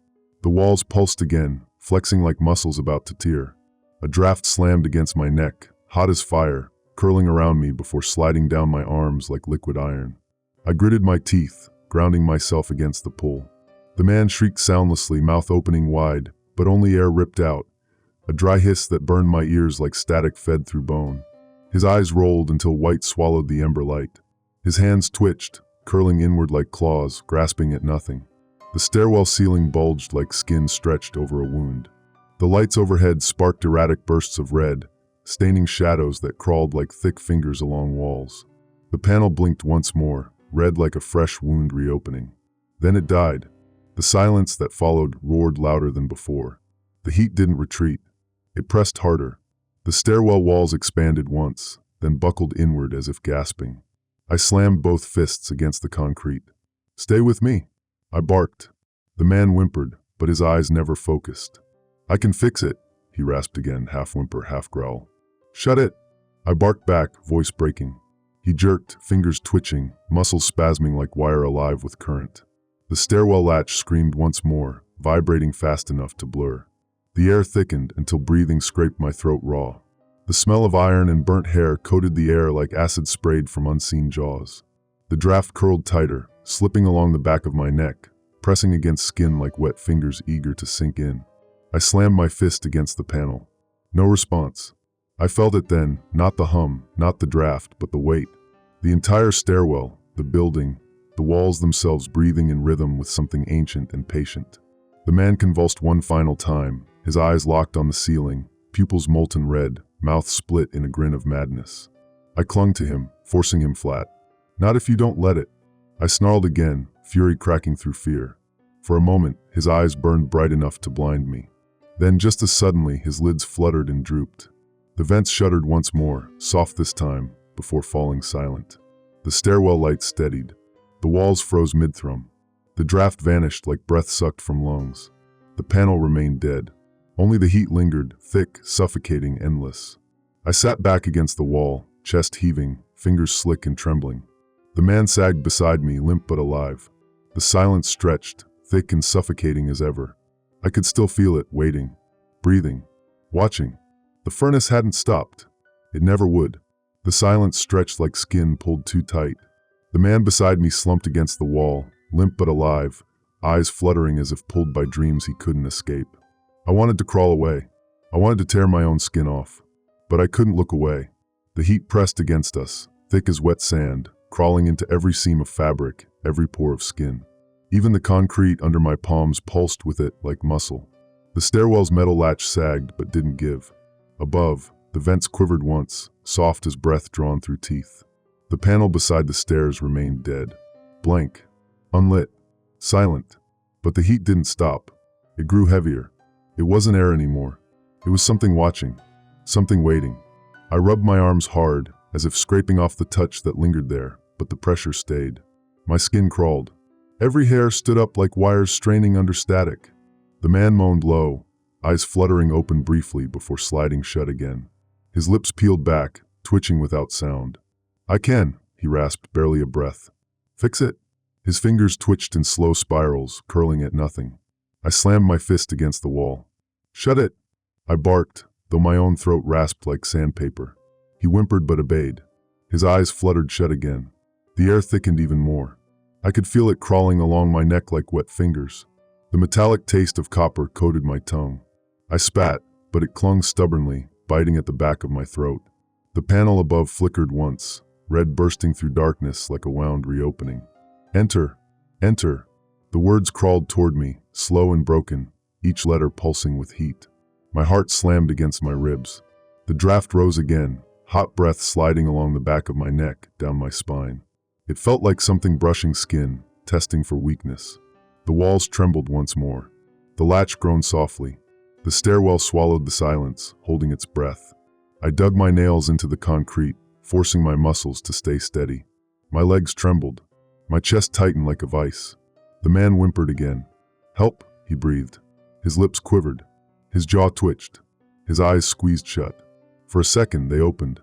The walls pulsed again, flexing like muscles about to tear. A draft slammed against my neck, hot as fire, curling around me before sliding down my arms like liquid iron. I gritted my teeth, grounding myself against the pull. The man shrieked soundlessly, mouth opening wide, but only air ripped out. A dry hiss that burned my ears like static fed through bone. His eyes rolled until white swallowed the ember light. His hands twitched, curling inward like claws, grasping at nothing. The stairwell ceiling bulged like skin stretched over a wound. The lights overhead sparked erratic bursts of red, staining shadows that crawled like thick fingers along walls. The panel blinked once more, red like a fresh wound reopening. Then it died. The silence that followed roared louder than before. The heat didn't retreat. It pressed harder. The stairwell walls expanded once, then buckled inward as if gasping. I slammed both fists against the concrete. "Stay with me," I barked. The man whimpered, but his eyes never focused. "I can fix it," he rasped again, half whimper, half growl. "Shut it," I barked back, voice breaking. He jerked, fingers twitching, muscles spasming like wire alive with current. The stairwell latch screamed once more, vibrating fast enough to blur. The air thickened until breathing scraped my throat raw. The smell of iron and burnt hair coated the air like acid sprayed from unseen jaws. The draft curled tighter, slipping along the back of my neck, pressing against skin like wet fingers eager to sink in. I slammed my fist against the panel. No response. I felt it then, not the hum, not the draft, but the weight. The entire stairwell, the building, the walls themselves breathing in rhythm with something ancient and patient. The man convulsed one final time, his eyes locked on the ceiling, pupils molten red, mouth split in a grin of madness. I clung to him, forcing him flat. "Not if you don't let it." I snarled again, fury cracking through fear. For a moment, his eyes burned bright enough to blind me. Then, just as suddenly, his lids fluttered and drooped. The vents shuddered once more, soft this time, before falling silent. The stairwell light steadied. The walls froze mid-thrum. The draft vanished like breath sucked from lungs. The panel remained dead. Only the heat lingered, thick, suffocating, endless. I sat back against the wall, chest heaving, fingers slick and trembling. The man sagged beside me, limp but alive. The silence stretched, thick and suffocating as ever. I could still feel it, waiting, breathing, watching. The furnace hadn't stopped. It never would. The silence stretched like skin pulled too tight. The man beside me slumped against the wall, limp but alive, eyes fluttering as if pulled by dreams he couldn't escape. I wanted to crawl away. I wanted to tear my own skin off. But I couldn't look away. The heat pressed against us, thick as wet sand, crawling into every seam of fabric, every pore of skin. Even the concrete under my palms pulsed with it like muscle. The stairwell's metal latch sagged but didn't give. Above, the vents quivered once, soft as breath drawn through teeth. The panel beside the stairs remained dead. Blank. Unlit. Silent. But the heat didn't stop. It grew heavier. It wasn't air anymore. It was something watching. Something waiting. I rubbed my arms hard, as if scraping off the touch that lingered there, but the pressure stayed. My skin crawled. Every hair stood up like wires straining under static. The man moaned low, eyes fluttering open briefly before sliding shut again. His lips peeled back, twitching without sound. "I can," he rasped, barely a breath. "Fix it." His fingers twitched in slow spirals, curling at nothing. I slammed my fist against the wall. "Shut it," I barked, though my own throat rasped like sandpaper. He whimpered but obeyed. His eyes fluttered shut again. The air thickened even more. I could feel it crawling along my neck like wet fingers. The metallic taste of copper coated my tongue. I spat, but it clung stubbornly, biting at the back of my throat. The panel above flickered once, red bursting through darkness like a wound reopening. "Enter, enter." The words crawled toward me, slow and broken, each letter pulsing with heat. My heart slammed against my ribs. The draft rose again, hot breath sliding along the back of my neck, down my spine. It felt like something brushing skin, testing for weakness. The walls trembled once more. The latch groaned softly. The stairwell swallowed the silence, holding its breath. I dug my nails into the concrete, forcing my muscles to stay steady. My legs trembled. My chest tightened like a vice. The man whimpered again. "Help," he breathed. His lips quivered. His jaw twitched. His eyes squeezed shut. For a second, they opened.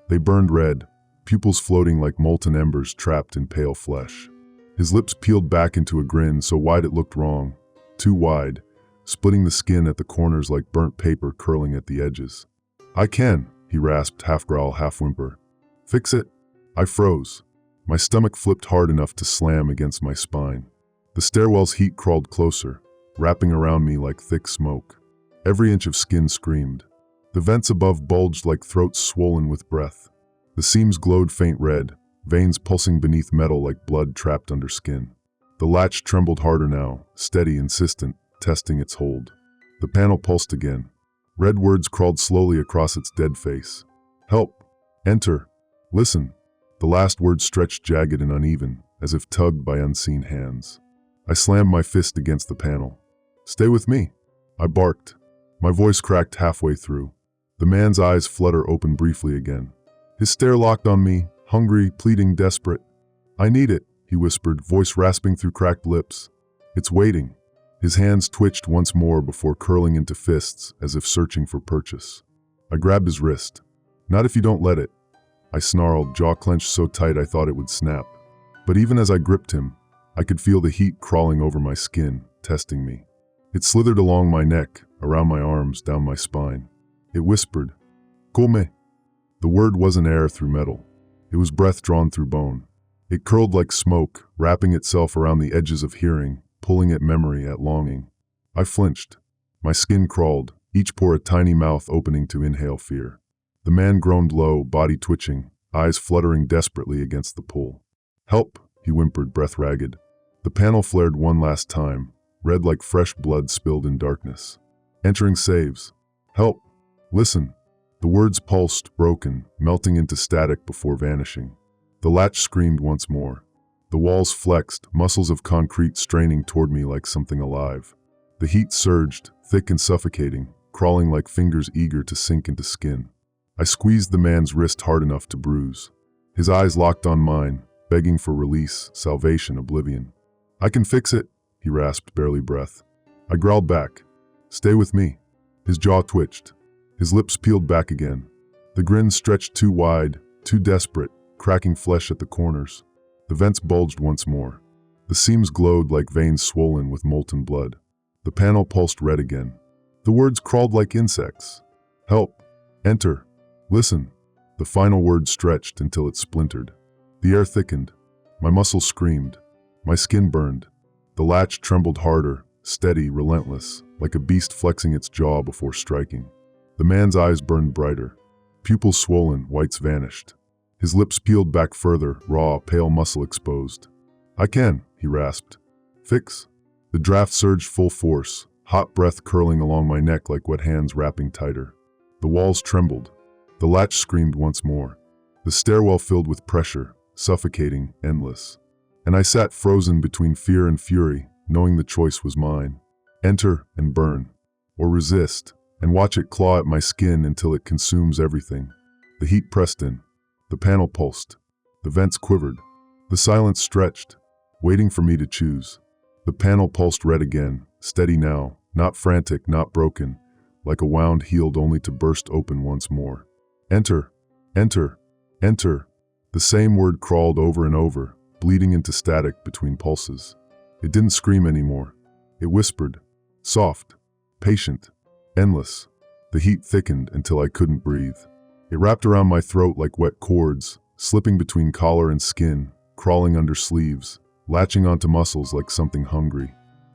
They burned red, pupils floating like molten embers trapped in pale flesh. His lips peeled back into a grin so wide it looked wrong, too wide, splitting the skin at the corners like burnt paper curling at the edges. "I can," he rasped, half growl, half whimper. "Fix it." I froze. My stomach flipped hard enough to slam against my spine. The stairwell's heat crawled closer, wrapping around me like thick smoke. Every inch of skin screamed. The vents above bulged like throats swollen with breath. The seams glowed faint red, veins pulsing beneath metal like blood trapped under skin. The latch trembled harder now, steady, insistent, testing its hold. The panel pulsed again. Red words crawled slowly across its dead face. "Help. Enter. Listen." The last word stretched jagged and uneven, as if tugged by unseen hands. I slammed my fist against the panel. "Stay with me," I barked. My voice cracked halfway through. The man's eyes flutter open briefly again. His stare locked on me, hungry, pleading, desperate. "I need it," he whispered, voice rasping through cracked lips. "It's waiting." His hands twitched once more before curling into fists, as if searching for purchase. I grabbed his wrist. "Not if you don't let it," I snarled, jaw clenched so tight I thought it would snap. But even as I gripped him, I could feel the heat crawling over my skin, testing me. It slithered along my neck, around my arms, down my spine. It whispered, "Come." The word wasn't air through metal. It was breath drawn through bone. It curled like smoke, wrapping itself around the edges of hearing, pulling at memory, at longing. I flinched. My skin crawled, each pore a tiny mouth opening to inhale fear. The man groaned low, body twitching, eyes fluttering desperately against the pull. "Help," he whimpered, breath ragged. The panel flared one last time, red like fresh blood spilled in darkness. "Entering saves. Help. Listen." The words pulsed, broken, melting into static before vanishing. The latch screamed once more. The walls flexed, muscles of concrete straining toward me like something alive. The heat surged, thick and suffocating, crawling like fingers eager to sink into skin. I squeezed the man's wrist hard enough to bruise. His eyes locked on mine, begging for release, salvation, oblivion. "I can fix it," he rasped, barely breath. I growled back, "Stay with me." His jaw twitched. His lips peeled back again. The grin stretched too wide, too desperate, cracking flesh at the corners. The vents bulged once more. The seams glowed like veins swollen with molten blood. The panel pulsed red again. The words crawled like insects. "Help. Enter. Listen." The final word stretched until it splintered. The air thickened. My muscles screamed. My skin burned. The latch trembled harder, steady, relentless, like a beast flexing its jaw before striking. The man's eyes burned brighter. Pupils swollen, whites vanished. His lips peeled back further, raw, pale muscle exposed. "I can," he rasped. "Fix." The draft surged full force, hot breath curling along my neck like wet hands wrapping tighter. The walls trembled. The latch screamed once more. The stairwell filled with pressure, suffocating, endless. And I sat frozen between fear and fury, knowing the choice was mine. Enter and burn. Or resist, and watch it claw at my skin until it consumes everything. The heat pressed in. The panel pulsed. The vents quivered. The silence stretched, waiting for me to choose. The panel pulsed red again, steady now, not frantic, not broken, like a wound healed only to burst open once more. "Enter. Enter. Enter." The same word crawled over and over, bleeding into static between pulses. It didn't scream anymore. It whispered, soft, patient, endless. The heat thickened until I couldn't breathe. It wrapped around my throat like wet cords, slipping between collar and skin, crawling under sleeves, latching onto muscles like something hungry.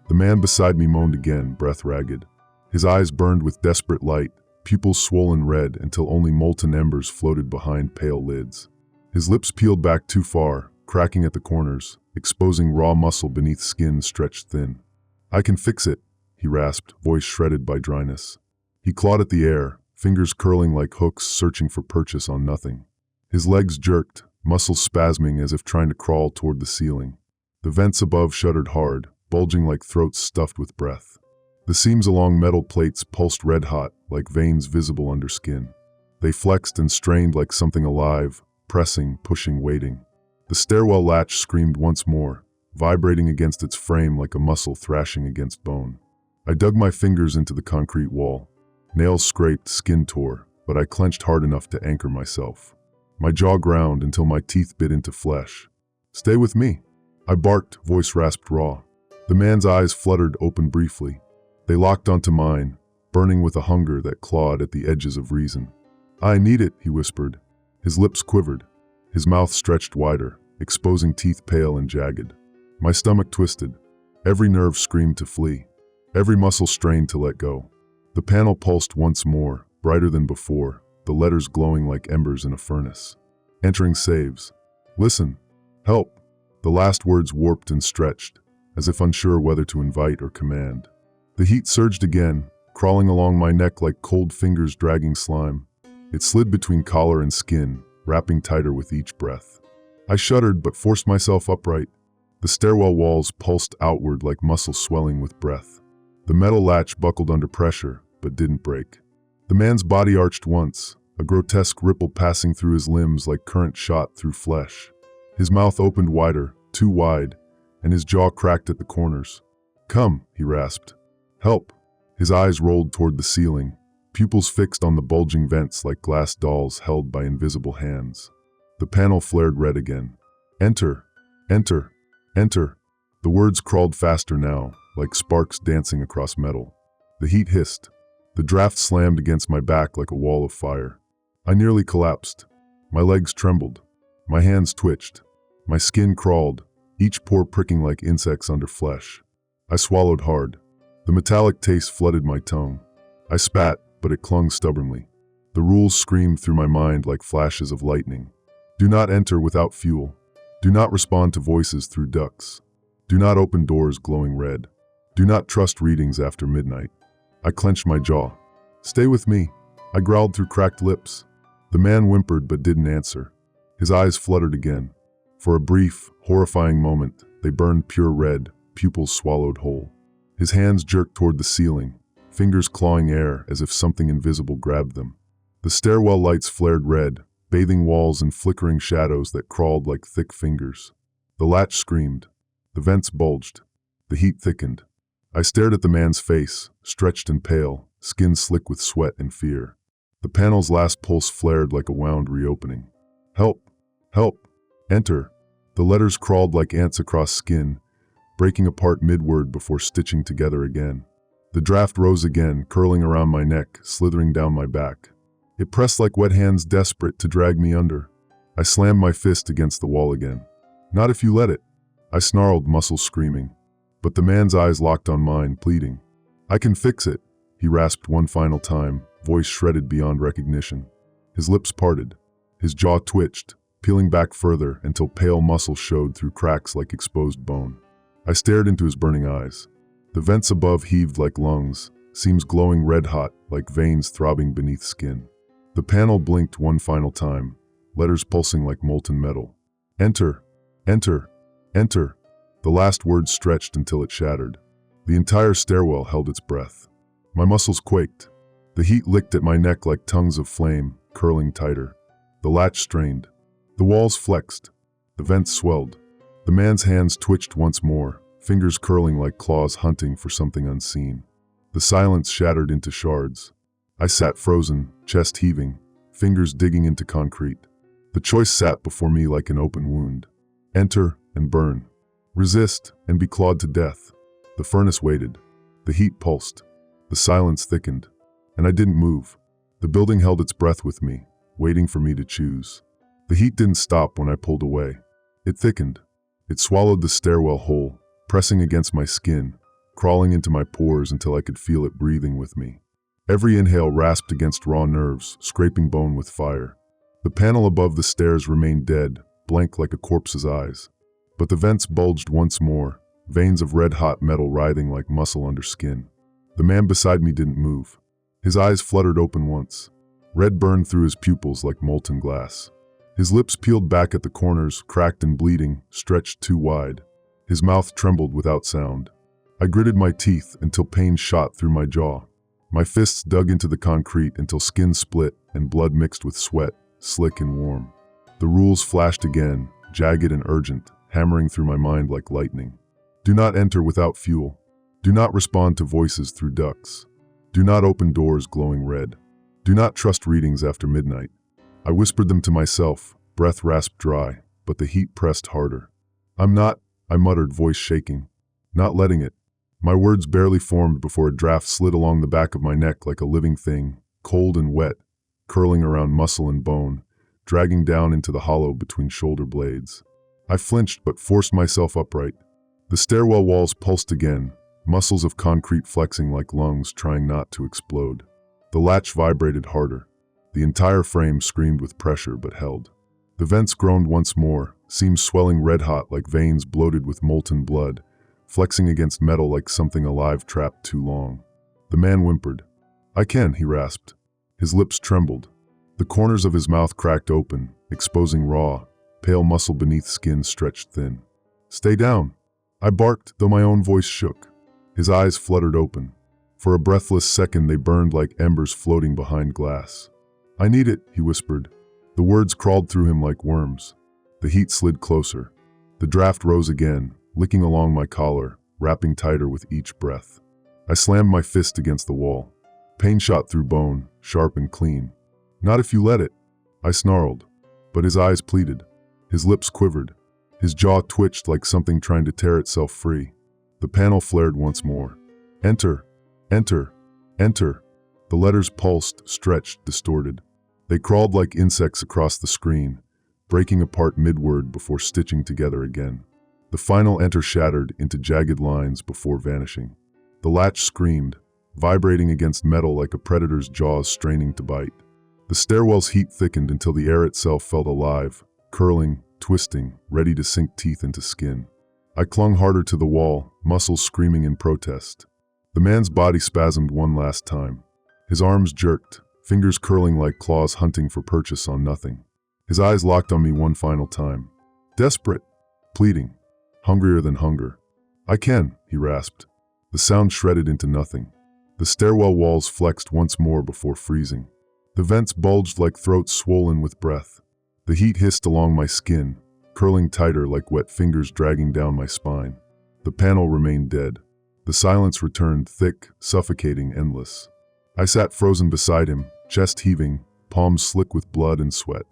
The man beside me moaned again, breath ragged. His eyes burned with desperate light, pupils swollen red until only molten embers floated behind pale lids. His lips peeled back too far, cracking at the corners, exposing raw muscle beneath skin stretched thin. "I can fix it," he rasped, voice shredded by dryness. He clawed at the air, fingers curling like hooks searching for purchase on nothing. His legs jerked, muscles spasming as if trying to crawl toward the ceiling. The vents above shuddered hard, bulging like throats stuffed with breath. The seams along metal plates pulsed red-hot, like veins visible under skin. They flexed and strained like something alive, pressing, pushing, waiting. The stairwell latch screamed once more, vibrating against its frame like a muscle thrashing against bone. I dug my fingers into the concrete wall. Nails scraped, skin tore, but I clenched hard enough to anchor myself. My jaw ground until my teeth bit into flesh. "Stay with me," I barked, voice rasped raw. The man's eyes fluttered open briefly. They locked onto mine, burning with a hunger that clawed at the edges of reason. "I need it," he whispered. His lips quivered. His mouth stretched wider, exposing teeth pale and jagged. My stomach twisted. Every nerve screamed to flee. Every muscle strained to let go. The panel pulsed once more, brighter than before, the letters glowing like embers in a furnace. "Entering saves. Listen. Help." The last words warped and stretched, as if unsure whether to invite or command. The heat surged again, crawling along my neck like cold fingers dragging slime. It slid between collar and skin, wrapping tighter with each breath. I shuddered but forced myself upright. The stairwell walls pulsed outward like muscles swelling with breath. The metal latch buckled under pressure, but didn't break. The man's body arched once, a grotesque ripple passing through his limbs like current shot through flesh. His mouth opened wider, too wide, and his jaw cracked at the corners. "Come," he rasped. "Help." His eyes rolled toward the ceiling, pupils fixed on the bulging vents like glass dolls held by invisible hands. The panel flared red again. "Enter, enter, enter." The words crawled faster now, like sparks dancing across metal. The heat hissed. The draft slammed against my back like a wall of fire. I nearly collapsed. My legs trembled. My hands twitched. My skin crawled, each pore pricking like insects under flesh. I swallowed hard. The metallic taste flooded my tongue. I spat, but it clung stubbornly. The rules screamed through my mind like flashes of lightning. Do not enter without fuel. Do not respond to voices through ducts. Do not open doors glowing red. Do not trust readings after midnight. I clenched my jaw. "Stay with me," I growled through cracked lips. The man whimpered but didn't answer. His eyes fluttered again. For a brief, horrifying moment, they burned pure red, pupils swallowed whole. His hands jerked toward the ceiling, fingers clawing air as if something invisible grabbed them. The stairwell lights flared red, bathing walls in flickering shadows that crawled like thick fingers. The latch screamed. The vents bulged. The heat thickened. I stared at the man's face, stretched and pale, skin slick with sweat and fear. The panel's last pulse flared like a wound reopening. "Help! Help! Enter!" The letters crawled like ants across skin, breaking apart mid-word before stitching together again. The draft rose again, curling around my neck, slithering down my back. It pressed like wet hands desperate to drag me under. I slammed my fist against the wall again. "Not if you let it," I snarled, muscles screaming. But the man's eyes locked on mine, pleading. "I can fix it," he rasped one final time, voice shredded beyond recognition. His lips parted. His jaw twitched, peeling back further until pale muscle showed through cracks like exposed bone. I stared into his burning eyes. The vents above heaved like lungs, seams glowing red-hot like veins throbbing beneath skin. The panel blinked one final time, letters pulsing like molten metal. "Enter! Enter! Enter!" The last word stretched until it shattered. The entire stairwell held its breath. My muscles quaked. The heat licked at my neck like tongues of flame, curling tighter. The latch strained. The walls flexed. The vents swelled. The man's hands twitched once more, fingers curling like claws hunting for something unseen. The silence shattered into shards. I sat frozen, chest heaving, fingers digging into concrete. The choice sat before me like an open wound. Enter and burn. Resist and be clawed to death. The furnace waited. The heat pulsed. The silence thickened. And I didn't move. The building held its breath with me, waiting for me to choose. The heat didn't stop when I pulled away. It thickened. It swallowed the stairwell whole, pressing against my skin, crawling into my pores until I could feel it breathing with me. Every inhale rasped against raw nerves, scraping bone with fire. The panel above the stairs remained dead, blank like a corpse's eyes. But the vents bulged once more, veins of red-hot metal writhing like muscle under skin. The man beside me didn't move. His eyes fluttered open once. Red burned through his pupils like molten glass. His lips peeled back at the corners, cracked and bleeding, stretched too wide. His mouth trembled without sound. I gritted my teeth until pain shot through my jaw. My fists dug into the concrete until skin split and blood mixed with sweat, slick and warm. The rules flashed again, jagged and urgent, hammering through my mind like lightning. Do not enter without fuel. Do not respond to voices through ducts. Do not open doors glowing red. Do not trust readings after midnight. I whispered them to myself, breath rasped dry, but the heat pressed harder. I'm not, I muttered, voice shaking. Not letting it. My words barely formed before a draft slid along the back of my neck like a living thing, cold and wet, curling around muscle and bone, dragging down into the hollow between shoulder blades. I flinched but forced myself upright. The stairwell walls pulsed again, muscles of concrete flexing like lungs trying not to explode. The latch vibrated harder. The entire frame screamed with pressure but held. The vents groaned once more, seams swelling red-hot like veins bloated with molten blood, flexing against metal like something alive trapped too long. The man whimpered. I can, he rasped. His lips trembled. The corners of his mouth cracked open, exposing raw, pale muscle beneath skin stretched thin. Stay down. I barked, though my own voice shook. His eyes fluttered open. For a breathless second they burned like embers floating behind glass. I need it, he whispered. The words crawled through him like worms. The heat slid closer. The draft rose again, licking along my collar, wrapping tighter with each breath. I slammed my fist against the wall. Pain shot through bone, sharp and clean. Not if you let it, I snarled. But his eyes pleaded. His lips quivered. His jaw twitched like something trying to tear itself free. The panel flared once more. Enter, enter, enter. The letters pulsed, stretched, distorted. They crawled like insects across the screen, breaking apart mid-word before stitching together again. The final enter shattered into jagged lines before vanishing. The latch screamed, vibrating against metal like a predator's jaws straining to bite. The stairwell's heat thickened until the air itself felt alive, curling, twisting, ready to sink teeth into skin. I clung harder to the wall, muscles screaming in protest. The man's body spasmed one last time. His arms jerked, fingers curling like claws hunting for purchase on nothing. His eyes locked on me one final time. Desperate, pleading, hungrier than hunger. I can, he rasped. The sound shredded into nothing. The stairwell walls flexed once more before freezing. The vents bulged like throats swollen with breath. The heat hissed along my skin, curling tighter like wet fingers dragging down my spine. The panel remained dead. The silence returned thick, suffocating, endless. I sat frozen beside him, chest heaving, palms slick with blood and sweat.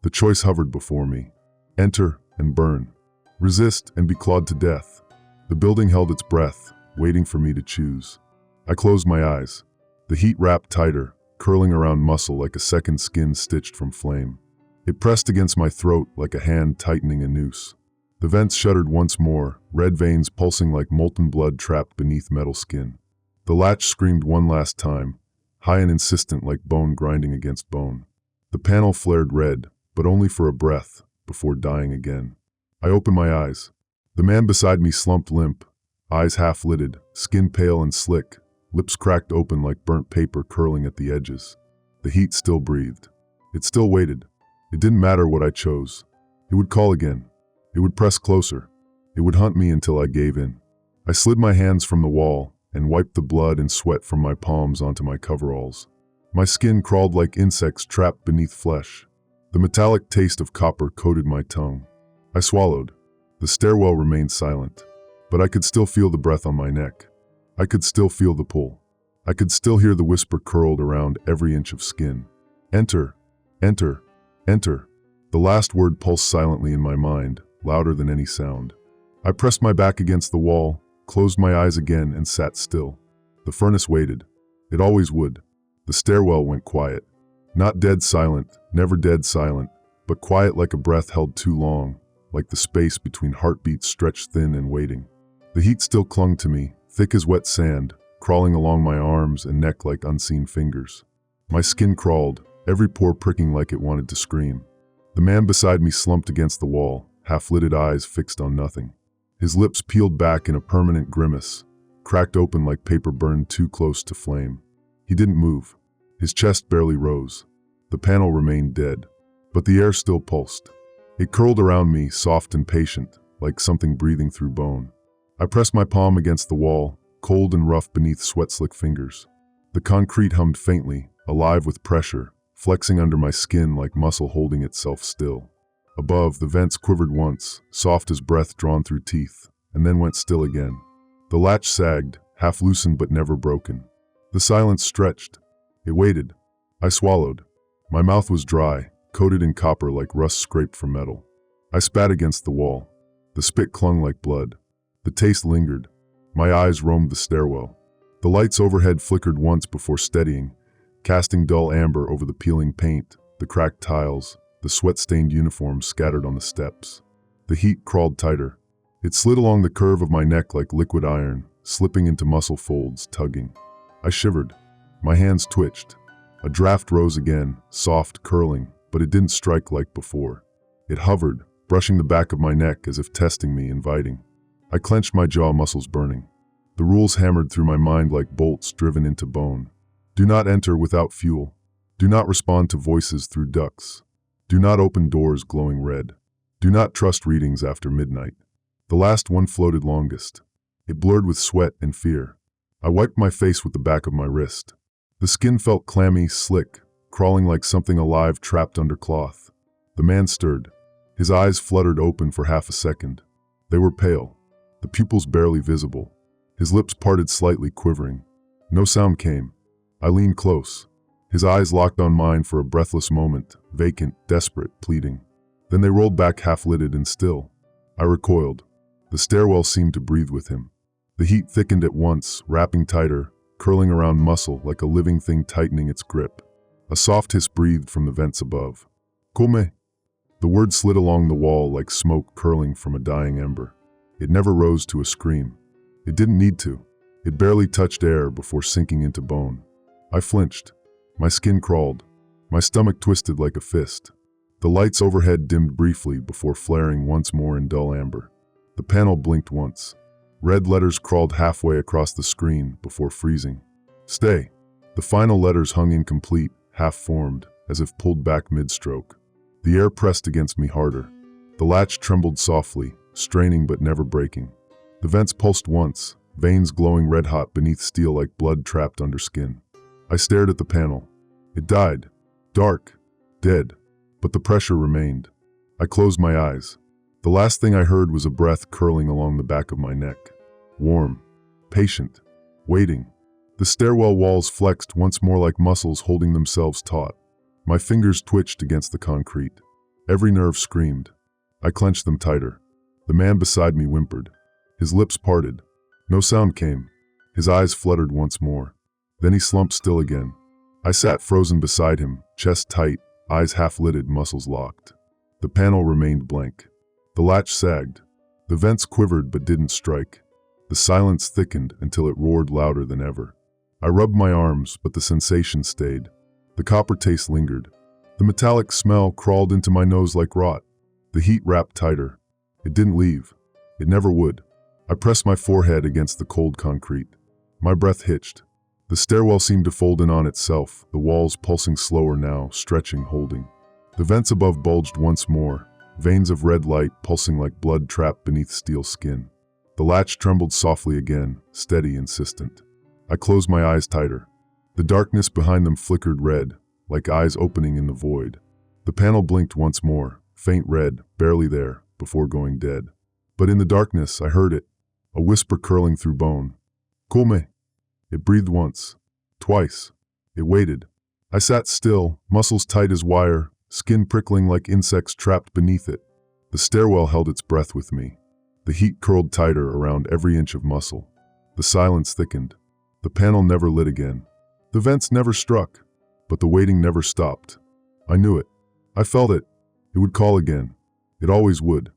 The choice hovered before me. Enter and burn. Resist and be clawed to death. The building held its breath, waiting for me to choose. I closed my eyes. The heat wrapped tighter, curling around muscle like a second skin stitched from flame. It pressed against my throat like a hand tightening a noose. The vents shuddered once more, red veins pulsing like molten blood trapped beneath metal skin. The latch screamed one last time, high and insistent like bone grinding against bone. The panel flared red, but only for a breath, before dying again. I opened my eyes. The man beside me slumped limp, eyes half-lidded, skin pale and slick, lips cracked open like burnt paper curling at the edges. The heat still breathed. It still waited. It didn't matter what I chose. It would call again. It would press closer. It would hunt me until I gave in. I slid my hands from the wall and wiped the blood and sweat from my palms onto my coveralls. My skin crawled like insects trapped beneath flesh. The metallic taste of copper coated my tongue. I swallowed. The stairwell remained silent, but I could still feel the breath on my neck. I could still feel the pull. I could still hear the whisper curled around every inch of skin. Enter, enter, enter. The last word pulsed silently in my mind, louder than any sound. I pressed my back against the wall, closed my eyes again, and sat still. The furnace waited. It always would. The stairwell went quiet. Not dead silent, never dead silent, but quiet like a breath held too long, like the space between heartbeats stretched thin and waiting. The heat still clung to me, thick as wet sand, crawling along my arms and neck like unseen fingers. My skin crawled, every pore pricking like it wanted to scream. The man beside me slumped against the wall, half-lidded eyes fixed on nothing. His lips peeled back in a permanent grimace, cracked open like paper burned too close to flame. He didn't move. His chest barely rose. The panel remained dead, but the air still pulsed. It curled around me, soft and patient, like something breathing through bone. I pressed my palm against the wall, cold and rough beneath sweat-slick fingers. The concrete hummed faintly, alive with pressure, flexing under my skin like muscle holding itself still. Above, the vents quivered once, soft as breath drawn through teeth, and then went still again. The latch sagged, half loosened but never broken. The silence stretched. It waited. I swallowed. My mouth was dry, coated in copper like rust scraped from metal. I spat against the wall. The spit clung like blood. The taste lingered. My eyes roamed the stairwell. The lights overhead flickered once before steadying, casting dull amber over the peeling paint, the cracked tiles, the sweat-stained uniforms scattered on the steps. The heat crawled tighter. It slid along the curve of my neck like liquid iron, slipping into muscle folds, tugging. I shivered. My hands twitched. A draft rose again, soft, curling, but it didn't strike like before. It hovered, brushing the back of my neck as if testing me, inviting. I clenched my jaw, muscles burning. The rules hammered through my mind like bolts driven into bone. Do not enter without fuel. Do not respond to voices through ducts. Do not open doors glowing red. Do not trust readings after midnight. The last one floated longest. It blurred with sweat and fear. I wiped my face with the back of my wrist. The skin felt clammy, slick, crawling like something alive trapped under cloth. The man stirred. His eyes fluttered open for half a second. They were pale, the pupils barely visible. His lips parted slightly, quivering. No sound came. I leaned close. His eyes locked on mine for a breathless moment, vacant, desperate, pleading. Then they rolled back half-lidded and still. I recoiled. The stairwell seemed to breathe with him. The heat thickened at once, wrapping tighter, curling around muscle like a living thing tightening its grip. A soft hiss breathed from the vents above. Come? The word slid along the wall like smoke curling from a dying ember. It never rose to a scream. It didn't need to. It barely touched air before sinking into bone. I flinched. My skin crawled. My stomach twisted like a fist. The lights overhead dimmed briefly before flaring once more in dull amber. The panel blinked once. Red letters crawled halfway across the screen before freezing. Stay. The final letters hung incomplete, half-formed, as if pulled back mid-stroke. The air pressed against me harder. The latch trembled softly, straining but never breaking. The vents pulsed once, veins glowing red-hot beneath steel like blood trapped under skin. I stared at the panel. It died. Dark. Dead. But the pressure remained. I closed my eyes. The last thing I heard was a breath curling along the back of my neck. Warm. Patient. Waiting. The stairwell walls flexed once more like muscles holding themselves taut. My fingers twitched against the concrete. Every nerve screamed. I clenched them tighter. The man beside me whimpered. His lips parted. No sound came. His eyes fluttered once more. Then he slumped still again. I sat frozen beside him, chest tight, eyes half-lidded, muscles locked. The panel remained blank. The latch sagged. The vents quivered but didn't strike. The silence thickened until it roared louder than ever. I rubbed my arms, but the sensation stayed. The copper taste lingered. The metallic smell crawled into my nose like rot. The heat wrapped tighter. It didn't leave. It never would. I pressed my forehead against the cold concrete. My breath hitched. The stairwell seemed to fold in on itself, the walls pulsing slower now, stretching, holding. The vents above bulged once more, veins of red light pulsing like blood trapped beneath steel skin. The latch trembled softly again, steady, insistent. I closed my eyes tighter. The darkness behind them flickered red, like eyes opening in the void. The panel blinked once more, faint red, barely there, before going dead. But in the darkness, I heard it, a whisper curling through bone. Come. It breathed once, twice. It waited. I sat still, muscles tight as wire, skin prickling like insects trapped beneath it. The stairwell held its breath with me. The heat curled tighter around every inch of muscle. The silence thickened. The panel never lit again. The vents never struck, but the waiting never stopped. I knew it. I felt it. It would call again. It always would.